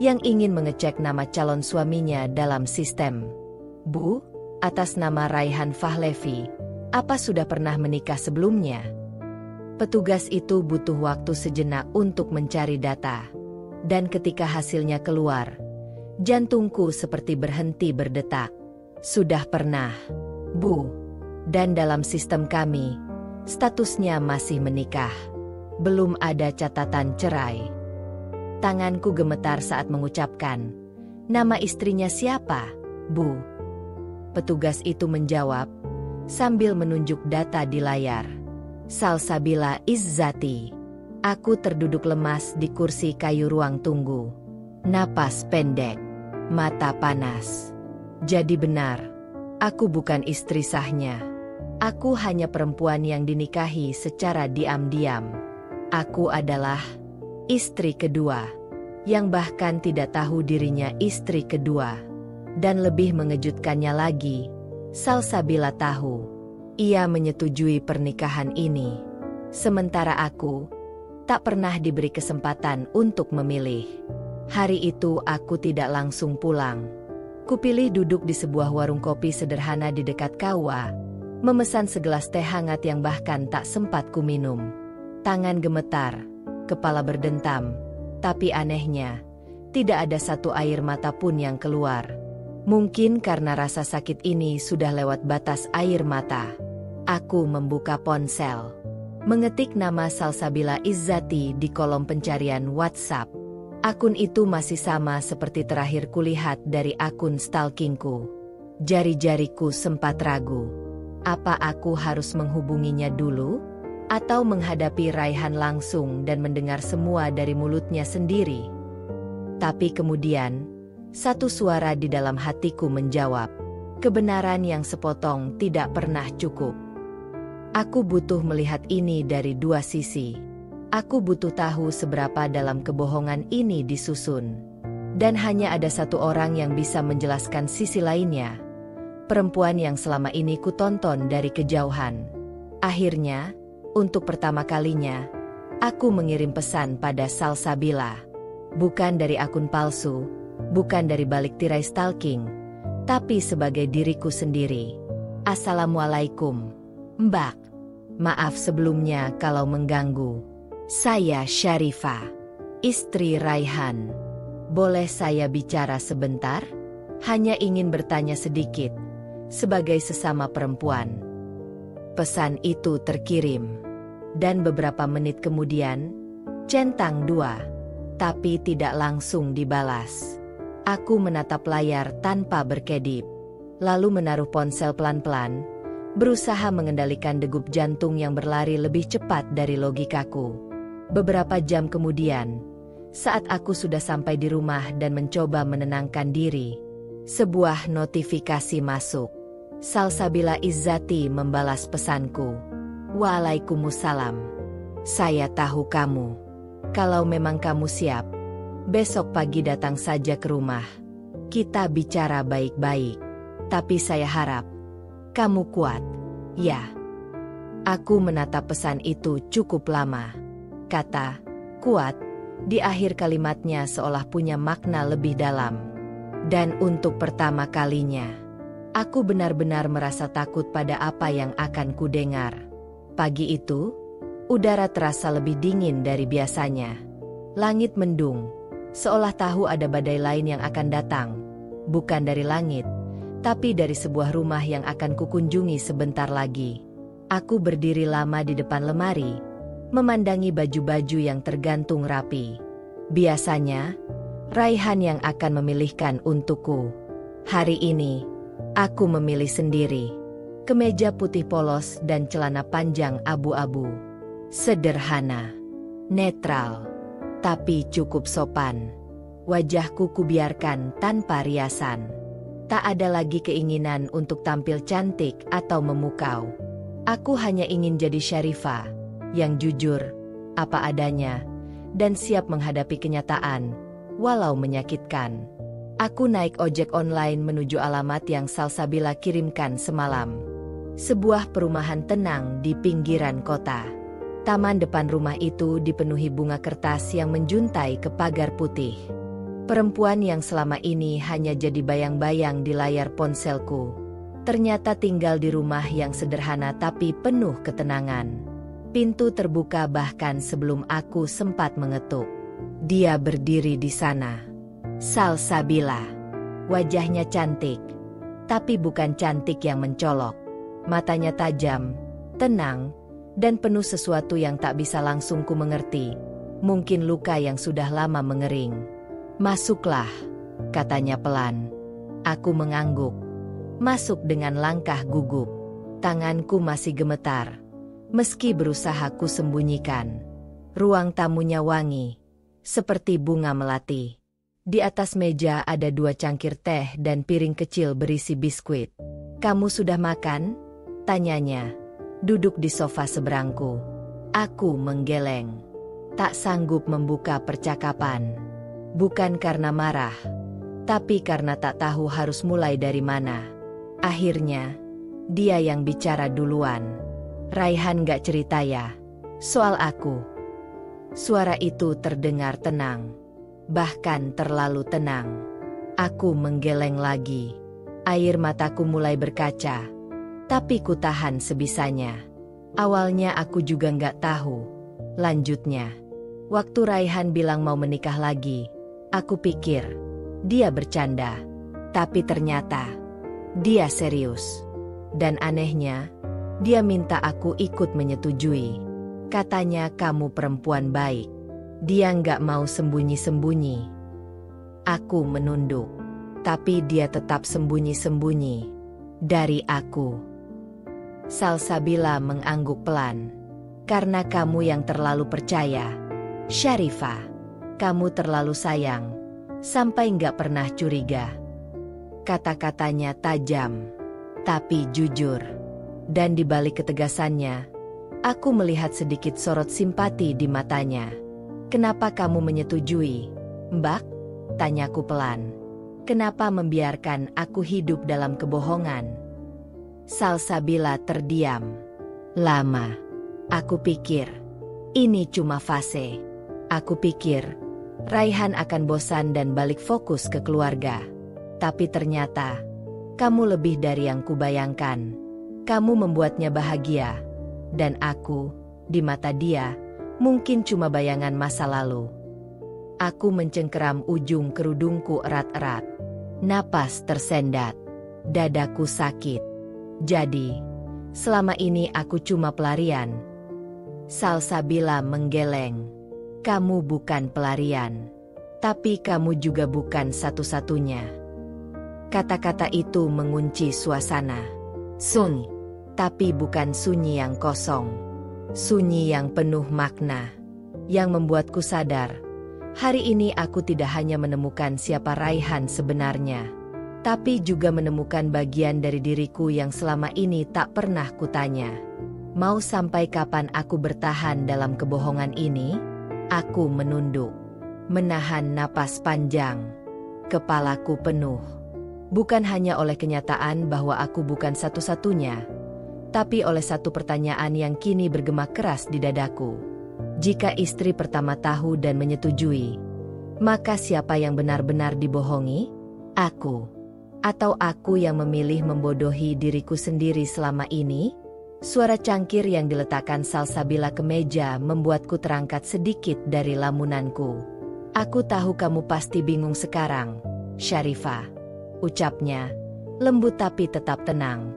yang ingin mengecek nama calon suaminya dalam sistem. "Bu, atas nama Raihan Fahlevi, apa sudah pernah menikah sebelumnya?" Petugas itu butuh waktu sejenak untuk mencari data. Dan ketika hasilnya keluar, jantungku seperti berhenti berdetak. "Sudah pernah, Bu. Dan dalam sistem kami, statusnya masih menikah. Belum ada catatan cerai." Tanganku gemetar saat mengucapkan, "Nama istrinya siapa, Bu?" Petugas itu menjawab, sambil menunjuk data di layar. "Salsabila Izzati." Aku terduduk lemas di kursi kayu ruang tunggu. Napas pendek, mata panas. Jadi benar, aku bukan istri sahnya. Aku hanya perempuan yang dinikahi secara diam-diam. Aku adalah istri kedua, yang bahkan tidak tahu dirinya istri kedua. Dan lebih mengejutkannya lagi, Salsabila tahu. Ia menyetujui pernikahan ini. Sementara aku Tak pernah diberi kesempatan untuk memilih. Hari itu aku tidak langsung pulang. Kupilih duduk di sebuah warung kopi sederhana di dekat KUA, memesan segelas teh hangat yang bahkan tak sempat ku minum. Tangan gemetar, kepala berdentam, tapi anehnya, tidak ada satu air mata pun yang keluar. Mungkin karena rasa sakit ini sudah lewat batas air mata. Aku membuka ponsel, mengetik nama Salsabila Izzati di kolom pencarian WhatsApp. Akun itu masih sama seperti terakhir kulihat dari akun stalkingku. Jari-jariku sempat ragu. Apa aku harus menghubunginya dulu? Atau menghadapi Raihan langsung dan mendengar semua dari mulutnya sendiri? Tapi kemudian, satu suara di dalam hatiku menjawab, kebenaran yang sepotong tidak pernah cukup. Aku butuh melihat ini dari dua sisi. Aku butuh tahu seberapa dalam kebohongan ini disusun. Dan hanya ada satu orang yang bisa menjelaskan sisi lainnya. Perempuan yang selama ini kutonton dari kejauhan. Akhirnya, untuk pertama kalinya, aku mengirim pesan pada Salsabila. Bukan dari akun palsu, bukan dari balik tirai stalking, tapi sebagai diriku sendiri. Assalamualaikum, Mbak. Maaf sebelumnya kalau mengganggu. Saya Syarifah, istri Raihan. Boleh saya bicara sebentar? Hanya ingin bertanya sedikit, sebagai sesama perempuan. Pesan itu terkirim. Dan beberapa menit kemudian, centang 2, tapi tidak langsung dibalas. Aku menatap layar tanpa berkedip, lalu menaruh ponsel pelan-pelan, berusaha mengendalikan degup jantung yang berlari lebih cepat dari logikaku. Beberapa jam kemudian, saat aku sudah sampai di rumah dan mencoba menenangkan diri, sebuah notifikasi masuk. Salsabila Izzati membalas pesanku. Waalaikumsalam. Saya tahu kamu. Kalau memang kamu siap, besok pagi datang saja ke rumah. Kita bicara baik-baik. Tapi saya harap kamu kuat, ya. Aku menatap pesan itu cukup lama. Kata kuat di akhir kalimatnya seolah punya makna lebih dalam. Dan untuk pertama kalinya, aku benar-benar merasa takut pada apa yang akan kudengar. Pagi itu, udara terasa lebih dingin dari biasanya. Langit mendung, seolah tahu ada badai lain yang akan datang. Bukan dari langit, tapi dari sebuah rumah yang akan kukunjungi sebentar lagi. Aku berdiri lama di depan lemari, memandangi baju-baju yang tergantung rapi. Biasanya, Raihan yang akan memilihkan untukku. Hari ini, aku memilih sendiri. Kemeja putih polos dan celana panjang abu-abu. Sederhana, netral, tapi cukup sopan. Wajahku kubiarkan tanpa riasan. Tak ada lagi keinginan untuk tampil cantik atau memukau. Aku hanya ingin jadi Syarifah, yang jujur, apa adanya, dan siap menghadapi kenyataan, walau menyakitkan. Aku naik ojek online menuju alamat yang Salsabila kirimkan semalam. Sebuah perumahan tenang di pinggiran kota. Taman depan rumah itu dipenuhi bunga kertas yang menjuntai ke pagar putih. Perempuan yang selama ini hanya jadi bayang-bayang di layar ponselku, ternyata tinggal di rumah yang sederhana tapi penuh ketenangan. Pintu terbuka bahkan sebelum aku sempat mengetuk. Dia berdiri di sana. Salsabila. Wajahnya cantik, tapi bukan cantik yang mencolok. Matanya tajam, tenang, dan penuh sesuatu yang tak bisa langsung ku mengerti. Mungkin luka yang sudah lama mengering. Masuklah, katanya pelan. Aku mengangguk. Masuk dengan langkah gugup. Tanganku masih gemetar, meski berusaha ku sembunyikan. Ruang tamunya wangi, seperti bunga melati. Di atas meja ada 2 cangkir teh dan piring kecil berisi biskuit. Kamu sudah makan? Tanyanya, duduk di sofa seberangku. Aku menggeleng. Tak sanggup membuka percakapan. Bukan karena marah, tapi karena tak tahu harus mulai dari mana. Akhirnya, dia yang bicara duluan. Raihan gak cerita ya, soal aku. Suara itu terdengar tenang, bahkan terlalu tenang. Aku menggeleng lagi. Air mataku mulai berkaca, tapi ku tahan sebisanya. Awalnya aku juga nggak tahu lanjutnya. Waktu Raihan bilang mau menikah lagi, aku pikir dia bercanda, tapi ternyata dia serius. Dan anehnya, dia minta aku ikut menyetujui. Katanya kamu perempuan baik. Dia nggak mau sembunyi-sembunyi. Aku menunduk, tapi dia tetap sembunyi-sembunyi dari aku. Salsabila mengangguk pelan. Karena kamu yang terlalu percaya, Syarifah. Kamu terlalu sayang, sampai nggak pernah curiga. Kata-katanya tajam, tapi jujur. Dan di balik ketegasannya, aku melihat sedikit sorot simpati di matanya. Kenapa kamu menyetujui, Mbak? Tanyaku pelan. Kenapa membiarkan aku hidup dalam kebohongan? Salsabila terdiam lama. Aku pikir ini cuma fase. Aku pikir Raihan akan bosan dan balik fokus ke keluarga. Tapi ternyata kamu lebih dari yang kubayangkan. Kamu membuatnya bahagia. Dan aku, di mata dia, mungkin cuma bayangan masa lalu. Aku mencengkeram ujung kerudungku erat-erat. Napas tersendat. Dadaku sakit. Jadi, selama ini aku cuma pelarian. Salsabila menggeleng. Kamu bukan pelarian. Tapi kamu juga bukan satu-satunya. Kata-kata itu mengunci suasana. Sunyi. Tapi bukan sunyi yang kosong. Sunyi yang penuh makna. Yang membuatku sadar, hari ini aku tidak hanya menemukan siapa Raihan sebenarnya, tapi juga menemukan bagian dari diriku yang selama ini tak pernah kutanya. Mau sampai kapan aku bertahan dalam kebohongan ini? Aku menunduk, menahan napas panjang. Kepalaku penuh. Bukan hanya oleh kenyataan bahwa aku bukan satu-satunya, tapi oleh satu pertanyaan yang kini bergema keras di dadaku. Jika istri pertama tahu dan menyetujui, maka siapa yang benar-benar dibohongi? Aku. Atau aku yang memilih membodohi diriku sendiri selama ini? Suara cangkir yang diletakkan Salsabila ke meja membuatku terangkat sedikit dari lamunanku. Aku tahu kamu pasti bingung sekarang, Syarifah. Ucapnya, lembut tapi tetap tenang.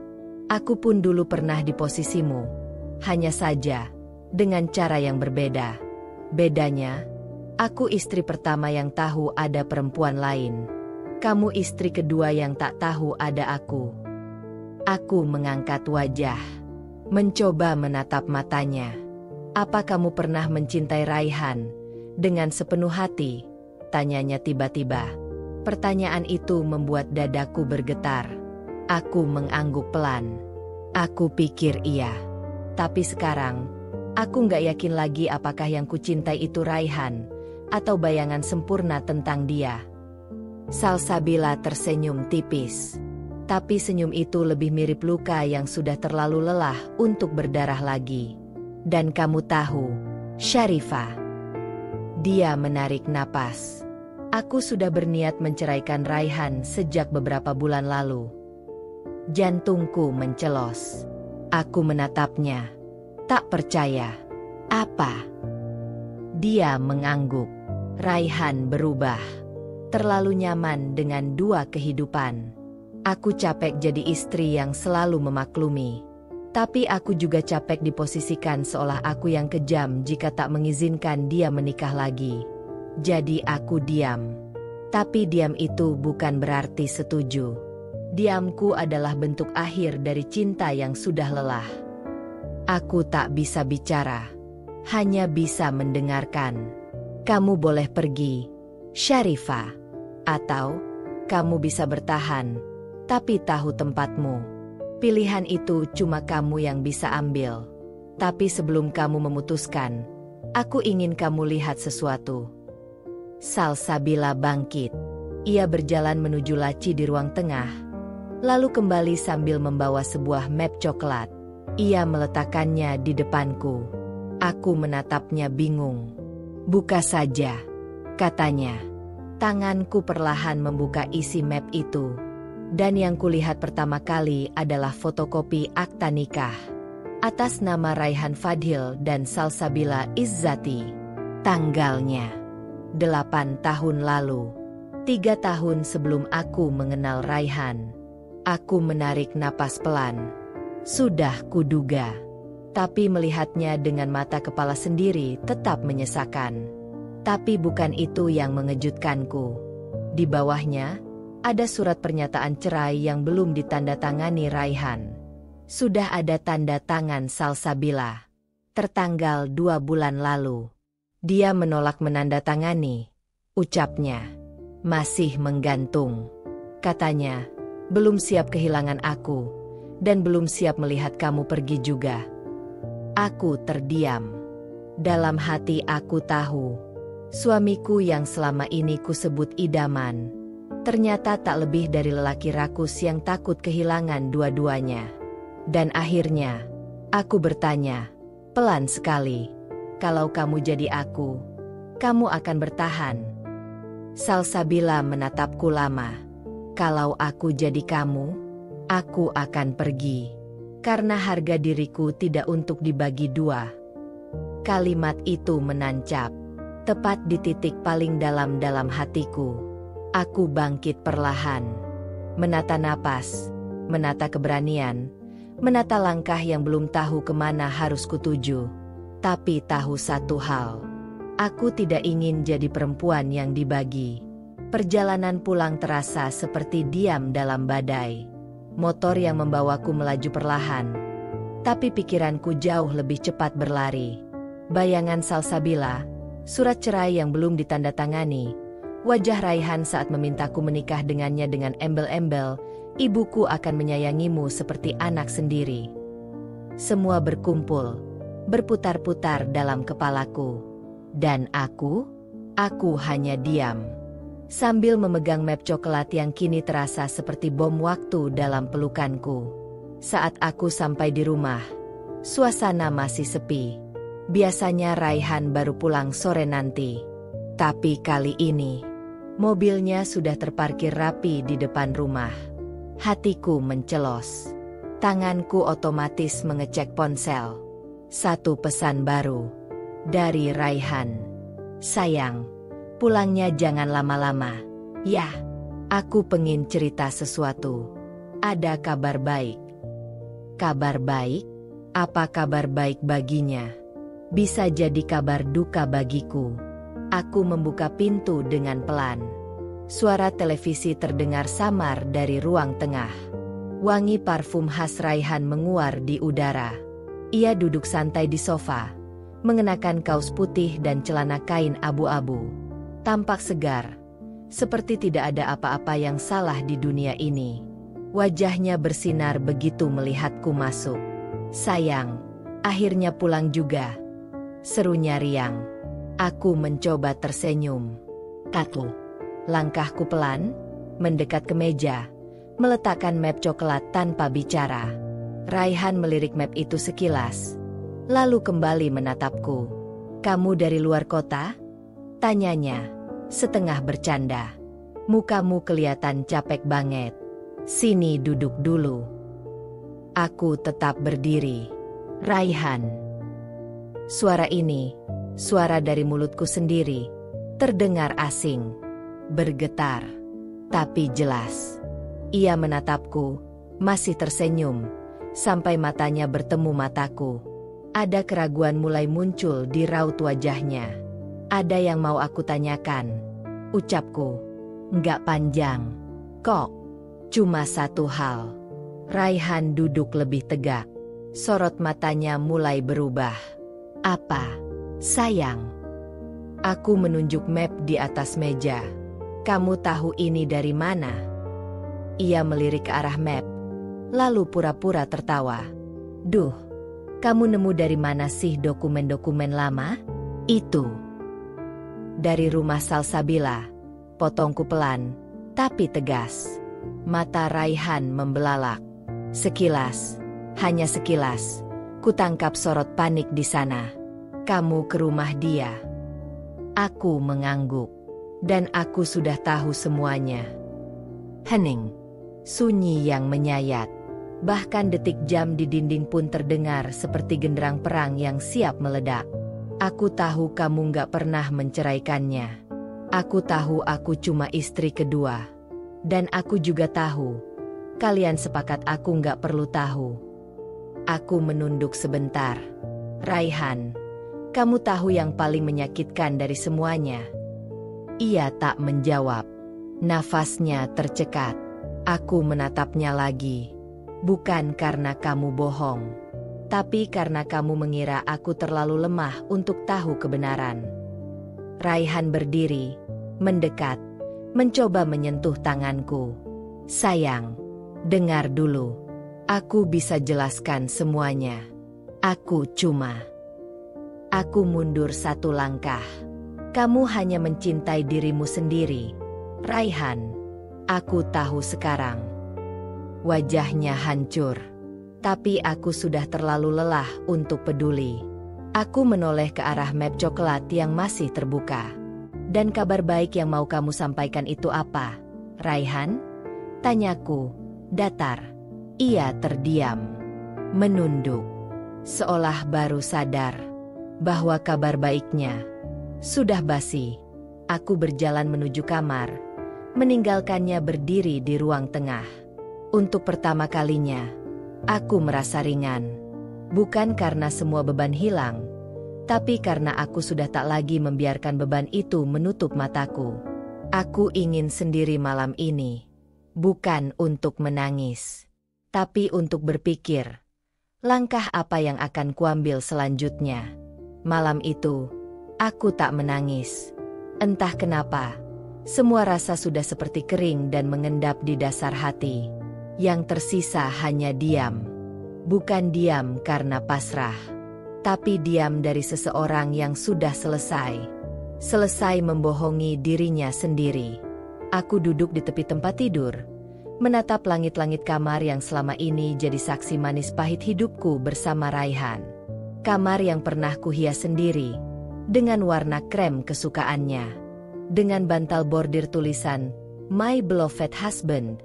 Aku pun dulu pernah di posisimu. Hanya saja, dengan cara yang berbeda. Bedanya, aku istri pertama yang tahu ada perempuan lain. Kamu istri kedua yang tak tahu ada aku. Aku mengangkat wajah, mencoba menatap matanya. Apa kamu pernah mencintai Raihan dengan sepenuh hati? Tanyanya tiba-tiba. Pertanyaan itu membuat dadaku bergetar. Aku mengangguk pelan. Aku pikir iya. Tapi sekarang, aku nggak yakin lagi apakah yang kucintai itu Raihan, atau bayangan sempurna tentang dia. Salsabila tersenyum tipis. Tapi senyum itu lebih mirip luka yang sudah terlalu lelah untuk berdarah lagi. Dan kamu tahu, Syarifah. Dia menarik napas. Aku sudah berniat menceraikan Raihan sejak beberapa bulan lalu. Jantungku mencelos. Aku menatapnya. Tak percaya. Apa? Dia mengangguk. Raihan berubah. Terlalu nyaman dengan dua kehidupan. Aku capek jadi istri yang selalu memaklumi. Tapi aku juga capek diposisikan seolah aku yang kejam jika tak mengizinkan dia menikah lagi. Jadi aku diam. Tapi diam itu bukan berarti setuju. Diamku adalah bentuk akhir dari cinta yang sudah lelah. Aku tak bisa bicara. Hanya bisa mendengarkan. Kamu boleh pergi, Syarifah. Atau, kamu bisa bertahan, tapi tahu tempatmu. Pilihan itu cuma kamu yang bisa ambil. Tapi sebelum kamu memutuskan, aku ingin kamu lihat sesuatu. Salsabila bangkit. Ia berjalan menuju laci di ruang tengah, lalu kembali sambil membawa sebuah map coklat. Ia meletakkannya di depanku. Aku menatapnya bingung. Buka saja, katanya. Tanganku perlahan membuka isi map itu. Dan yang kulihat pertama kali adalah fotokopi akta nikah. Atas nama Raihan Fadhil dan Salsabila Izzati. Tanggalnya 8 tahun lalu. 3 tahun sebelum aku mengenal Raihan. Aku menarik napas pelan. Sudah kuduga. Tapi melihatnya dengan mata kepala sendiri tetap menyesakan. Tapi bukan itu yang mengejutkanku. Di bawahnya, ada surat pernyataan cerai yang belum ditandatangani Raihan. Sudah ada tanda tangan Salsabila. Tertanggal 2 bulan lalu. Dia menolak menandatangani. Ucapnya. Masih menggantung. Katanya, belum siap kehilangan aku. Dan belum siap melihat kamu pergi juga. Aku terdiam. Dalam hati aku tahu. Suamiku yang selama ini kusebut idaman. Ternyata tak lebih dari lelaki rakus yang takut kehilangan dua-duanya. Dan akhirnya, aku bertanya, pelan sekali, kalau kamu jadi aku, kamu akan bertahan. Salsabila menatapku lama. Kalau aku jadi kamu, aku akan pergi. Karena harga diriku tidak untuk dibagi dua. Kalimat itu menancap, tepat di titik paling dalam hatiku. Aku bangkit perlahan. Menata napas, menata keberanian, menata langkah yang belum tahu kemana harus kutuju. Tapi tahu satu hal. Aku tidak ingin jadi perempuan yang dibagi. Perjalanan pulang terasa seperti diam dalam badai. Motor yang membawaku melaju perlahan. Tapi pikiranku jauh lebih cepat berlari. Bayangan Salsabila, surat cerai yang belum ditandatangani, wajah Raihan saat memintaku menikah dengannya dengan embel-embel, ibuku akan menyayangimu seperti anak sendiri. Semua berkumpul, berputar-putar dalam kepalaku. Dan aku hanya diam. Sambil memegang map coklat yang kini terasa seperti bom waktu dalam pelukanku. Saat aku sampai di rumah, suasana masih sepi. Biasanya Raihan baru pulang sore nanti. Tapi kali ini, mobilnya sudah terparkir rapi di depan rumah. Hatiku mencelos. Tanganku otomatis mengecek ponsel. Satu pesan baru. Dari Raihan. Sayang, pulangnya jangan lama-lama. Ya, aku pengen cerita sesuatu. Ada kabar baik. Kabar baik? Apa kabar baik baginya? Bisa jadi kabar duka bagiku. Aku membuka pintu dengan pelan. Suara televisi terdengar samar dari ruang tengah. Wangi parfum khas Raihan menguar di udara. Ia duduk santai di sofa, mengenakan kaos putih dan celana kain abu-abu. Tampak segar, seperti tidak ada apa-apa yang salah di dunia ini. Wajahnya bersinar begitu melihatku masuk. Sayang, akhirnya pulang juga. Serunya riang. Aku mencoba tersenyum. Kaku. Langkahku pelan, mendekat ke meja, meletakkan map coklat tanpa bicara. Raihan melirik map itu sekilas, lalu kembali menatapku. Kamu dari luar kota? Tanyanya, setengah bercanda. Mukamu kelihatan capek banget. Sini duduk dulu. Aku tetap berdiri. Raihan. Suara ini, suara dari mulutku sendiri, terdengar asing, bergetar, tapi jelas. Ia menatapku, masih tersenyum, sampai matanya bertemu mataku. Ada keraguan mulai muncul di raut wajahnya. Ada yang mau aku tanyakan. Ucapku, nggak panjang. Kok? Cuma satu hal. Raihan duduk lebih tegak. Sorot matanya mulai berubah. Apa? Sayang. Aku menunjuk map di atas meja. Kamu tahu ini dari mana? Ia melirik ke arah map, lalu pura-pura tertawa. Duh, kamu nemu dari mana sih dokumen-dokumen lama? Itu. Dari rumah Salsabila, potongku pelan, tapi tegas. Mata Raihan membelalak. Sekilas, hanya sekilas, kutangkap sorot panik di sana. Kamu ke rumah dia. Aku mengangguk. Dan aku sudah tahu semuanya. Hening. Sunyi yang menyayat. Bahkan detik jam di dinding pun terdengar seperti genderang perang yang siap meledak. Aku tahu kamu gak pernah menceraikannya. Aku tahu aku cuma istri kedua. Dan aku juga tahu, kalian sepakat aku gak perlu tahu. Aku menunduk sebentar. Raihan, kamu tahu yang paling menyakitkan dari semuanya? Ia tak menjawab. Nafasnya tercekat. Aku menatapnya lagi. Bukan karena kamu bohong, tapi karena kamu mengira aku terlalu lemah untuk tahu kebenaran. Raihan berdiri, mendekat, mencoba menyentuh tanganku. Sayang, dengar dulu. Aku bisa jelaskan semuanya. Aku mundur satu langkah. Kamu hanya mencintai dirimu sendiri. Raihan, aku tahu sekarang. Wajahnya hancur. Tapi aku sudah terlalu lelah untuk peduli. Aku menoleh ke arah map coklat yang masih terbuka. Dan kabar baik yang mau kamu sampaikan itu apa, Raihan? Tanyaku, datar. Ia terdiam. Menunduk. Seolah baru sadar bahwa kabar baiknya sudah basi. Aku berjalan menuju kamar, meninggalkannya berdiri di ruang tengah. Untuk pertama kalinya, aku merasa ringan. Bukan karena semua beban hilang, tapi karena aku sudah tak lagi membiarkan beban itu menutup mataku. Aku ingin sendiri malam ini. Bukan untuk menangis, tapi untuk berpikir, langkah apa yang akan kuambil selanjutnya. Malam itu, aku tak menangis. Entah kenapa, semua rasa sudah seperti kering dan mengendap di dasar hati. Yang tersisa hanya diam. Bukan diam karena pasrah, tapi diam dari seseorang yang sudah selesai. Selesai membohongi dirinya sendiri. Aku duduk di tepi tempat tidur, menatap langit-langit kamar yang selama ini jadi saksi manis pahit hidupku bersama Raihan. Kamar yang pernah kuhias sendiri, dengan warna krem kesukaannya. Dengan bantal bordir tulisan, My Beloved Husband,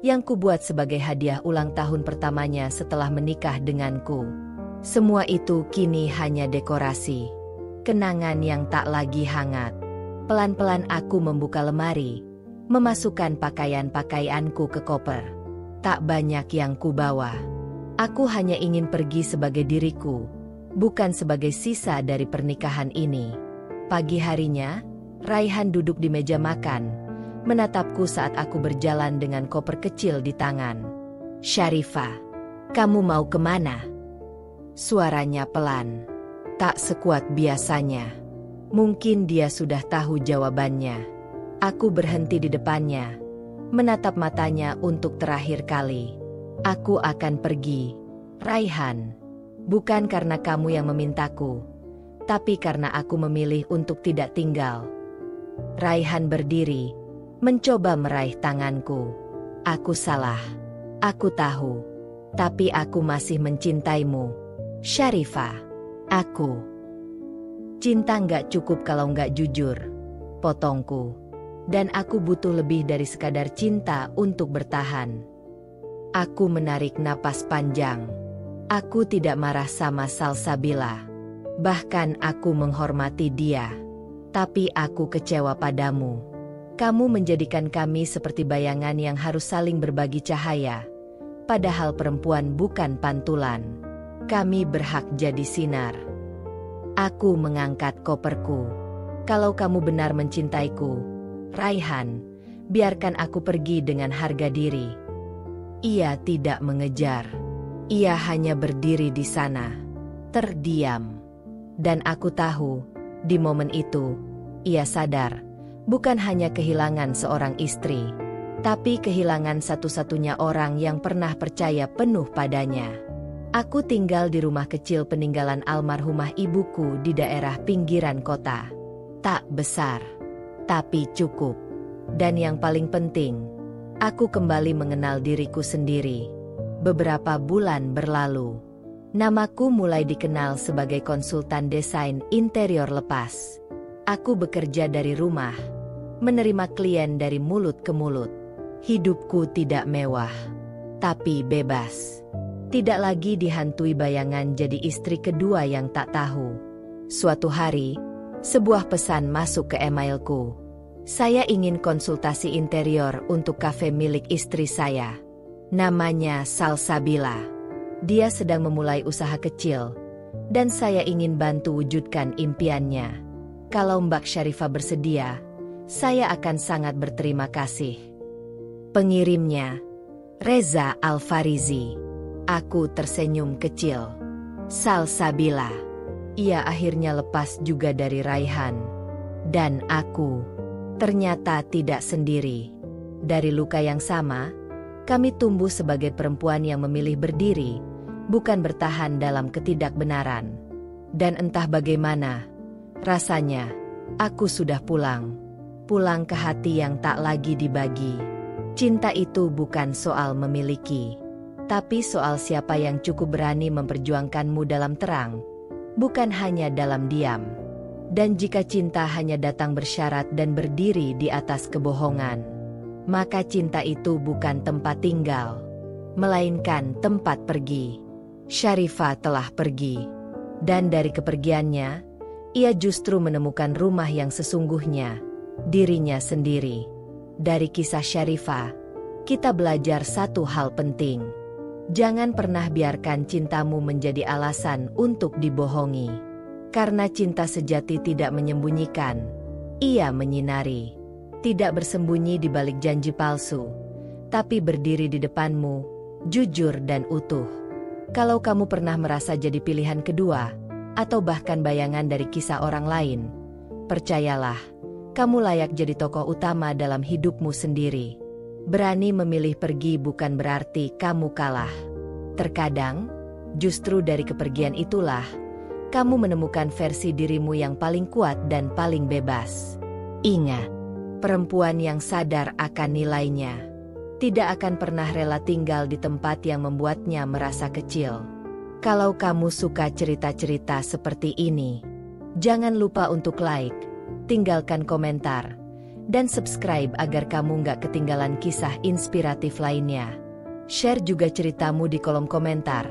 yang kubuat sebagai hadiah ulang tahun pertamanya setelah menikah denganku. Semua itu kini hanya dekorasi. Kenangan yang tak lagi hangat. Pelan-pelan aku membuka lemari, memasukkan pakaian-pakaianku ke koper. Tak banyak yang kubawa. Aku hanya ingin pergi sebagai diriku, bukan sebagai sisa dari pernikahan ini. Pagi harinya, Raihan duduk di meja makan, menatapku saat aku berjalan dengan koper kecil di tangan. Syarifah, kamu mau kemana? Suaranya pelan, tak sekuat biasanya. Mungkin dia sudah tahu jawabannya. Aku berhenti di depannya, menatap matanya untuk terakhir kali. Aku akan pergi, Raihan. Bukan karena kamu yang memintaku, tapi karena aku memilih untuk tidak tinggal. Raihan berdiri, mencoba meraih tanganku. Aku salah. Aku tahu. Tapi aku masih mencintaimu, Syarifah. Aku. Cinta nggak cukup kalau nggak jujur, potongku. Dan aku butuh lebih dari sekadar cinta untuk bertahan. Aku menarik napas panjang. Aku tidak marah sama Salsabila. Bahkan aku menghormati dia. Tapi aku kecewa padamu. Kamu menjadikan kami seperti bayangan yang harus saling berbagi cahaya. Padahal perempuan bukan pantulan. Kami berhak jadi sinar. Aku mengangkat koperku. Kalau kamu benar mencintaiku, Raihan, biarkan aku pergi dengan harga diri. Ia tidak mengejar. Ia hanya berdiri di sana, terdiam. Dan aku tahu, di momen itu, ia sadar, bukan hanya kehilangan seorang istri, tapi kehilangan satu-satunya orang yang pernah percaya penuh padanya. Aku tinggal di rumah kecil peninggalan almarhumah ibuku di daerah pinggiran kota. Tak besar, tapi cukup. Dan yang paling penting, aku kembali mengenal diriku sendiri. Beberapa bulan berlalu, namaku mulai dikenal sebagai konsultan desain interior lepas. Aku bekerja dari rumah, menerima klien dari mulut ke mulut. Hidupku tidak mewah, tapi bebas. Tidak lagi dihantui bayangan jadi istri kedua yang tak tahu. Suatu hari, sebuah pesan masuk ke emailku. Saya ingin konsultasi interior untuk kafe milik istri saya. Namanya Salsabila. Dia sedang memulai usaha kecil, dan saya ingin bantu wujudkan impiannya. Kalau Mbak Syarifah bersedia, saya akan sangat berterima kasih. Pengirimnya, Reza Alfarizi. Aku tersenyum kecil. Salsabila. Ia akhirnya lepas juga dari Raihan. Dan aku ternyata tidak sendiri. Dari luka yang sama, kami tumbuh sebagai perempuan yang memilih berdiri, bukan bertahan dalam ketidakbenaran. Dan entah bagaimana, rasanya, aku sudah pulang. Pulang ke hati yang tak lagi dibagi. Cinta itu bukan soal memiliki, tapi soal siapa yang cukup berani memperjuangkanmu dalam terang, bukan hanya dalam diam. Dan jika cinta hanya datang bersyarat dan berdiri di atas kebohongan, maka cinta itu bukan tempat tinggal, melainkan tempat pergi. Syarifah telah pergi, dan dari kepergiannya, ia justru menemukan rumah yang sesungguhnya, dirinya sendiri. Dari kisah Syarifah, kita belajar satu hal penting. Jangan pernah biarkan cintamu menjadi alasan untuk dibohongi. Karena cinta sejati tidak menyembunyikan, ia menyinari. Tidak bersembunyi di balik janji palsu, tapi berdiri di depanmu, jujur dan utuh. Kalau kamu pernah merasa jadi pilihan kedua, atau bahkan bayangan dari kisah orang lain, percayalah, kamu layak jadi tokoh utama dalam hidupmu sendiri. Berani memilih pergi bukan berarti kamu kalah. Terkadang, justru dari kepergian itulah, kamu menemukan versi dirimu yang paling kuat dan paling bebas. Ingat, perempuan yang sadar akan nilainya tidak akan pernah rela tinggal di tempat yang membuatnya merasa kecil. Kalau kamu suka cerita-cerita seperti ini, jangan lupa untuk like, tinggalkan komentar, dan subscribe agar kamu nggak ketinggalan kisah inspiratif lainnya. Share juga ceritamu di kolom komentar,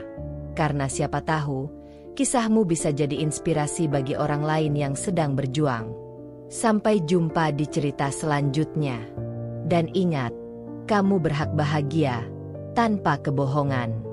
karena siapa tahu, kisahmu bisa jadi inspirasi bagi orang lain yang sedang berjuang. Sampai jumpa di cerita selanjutnya. Dan ingat, kamu berhak bahagia tanpa kebohongan.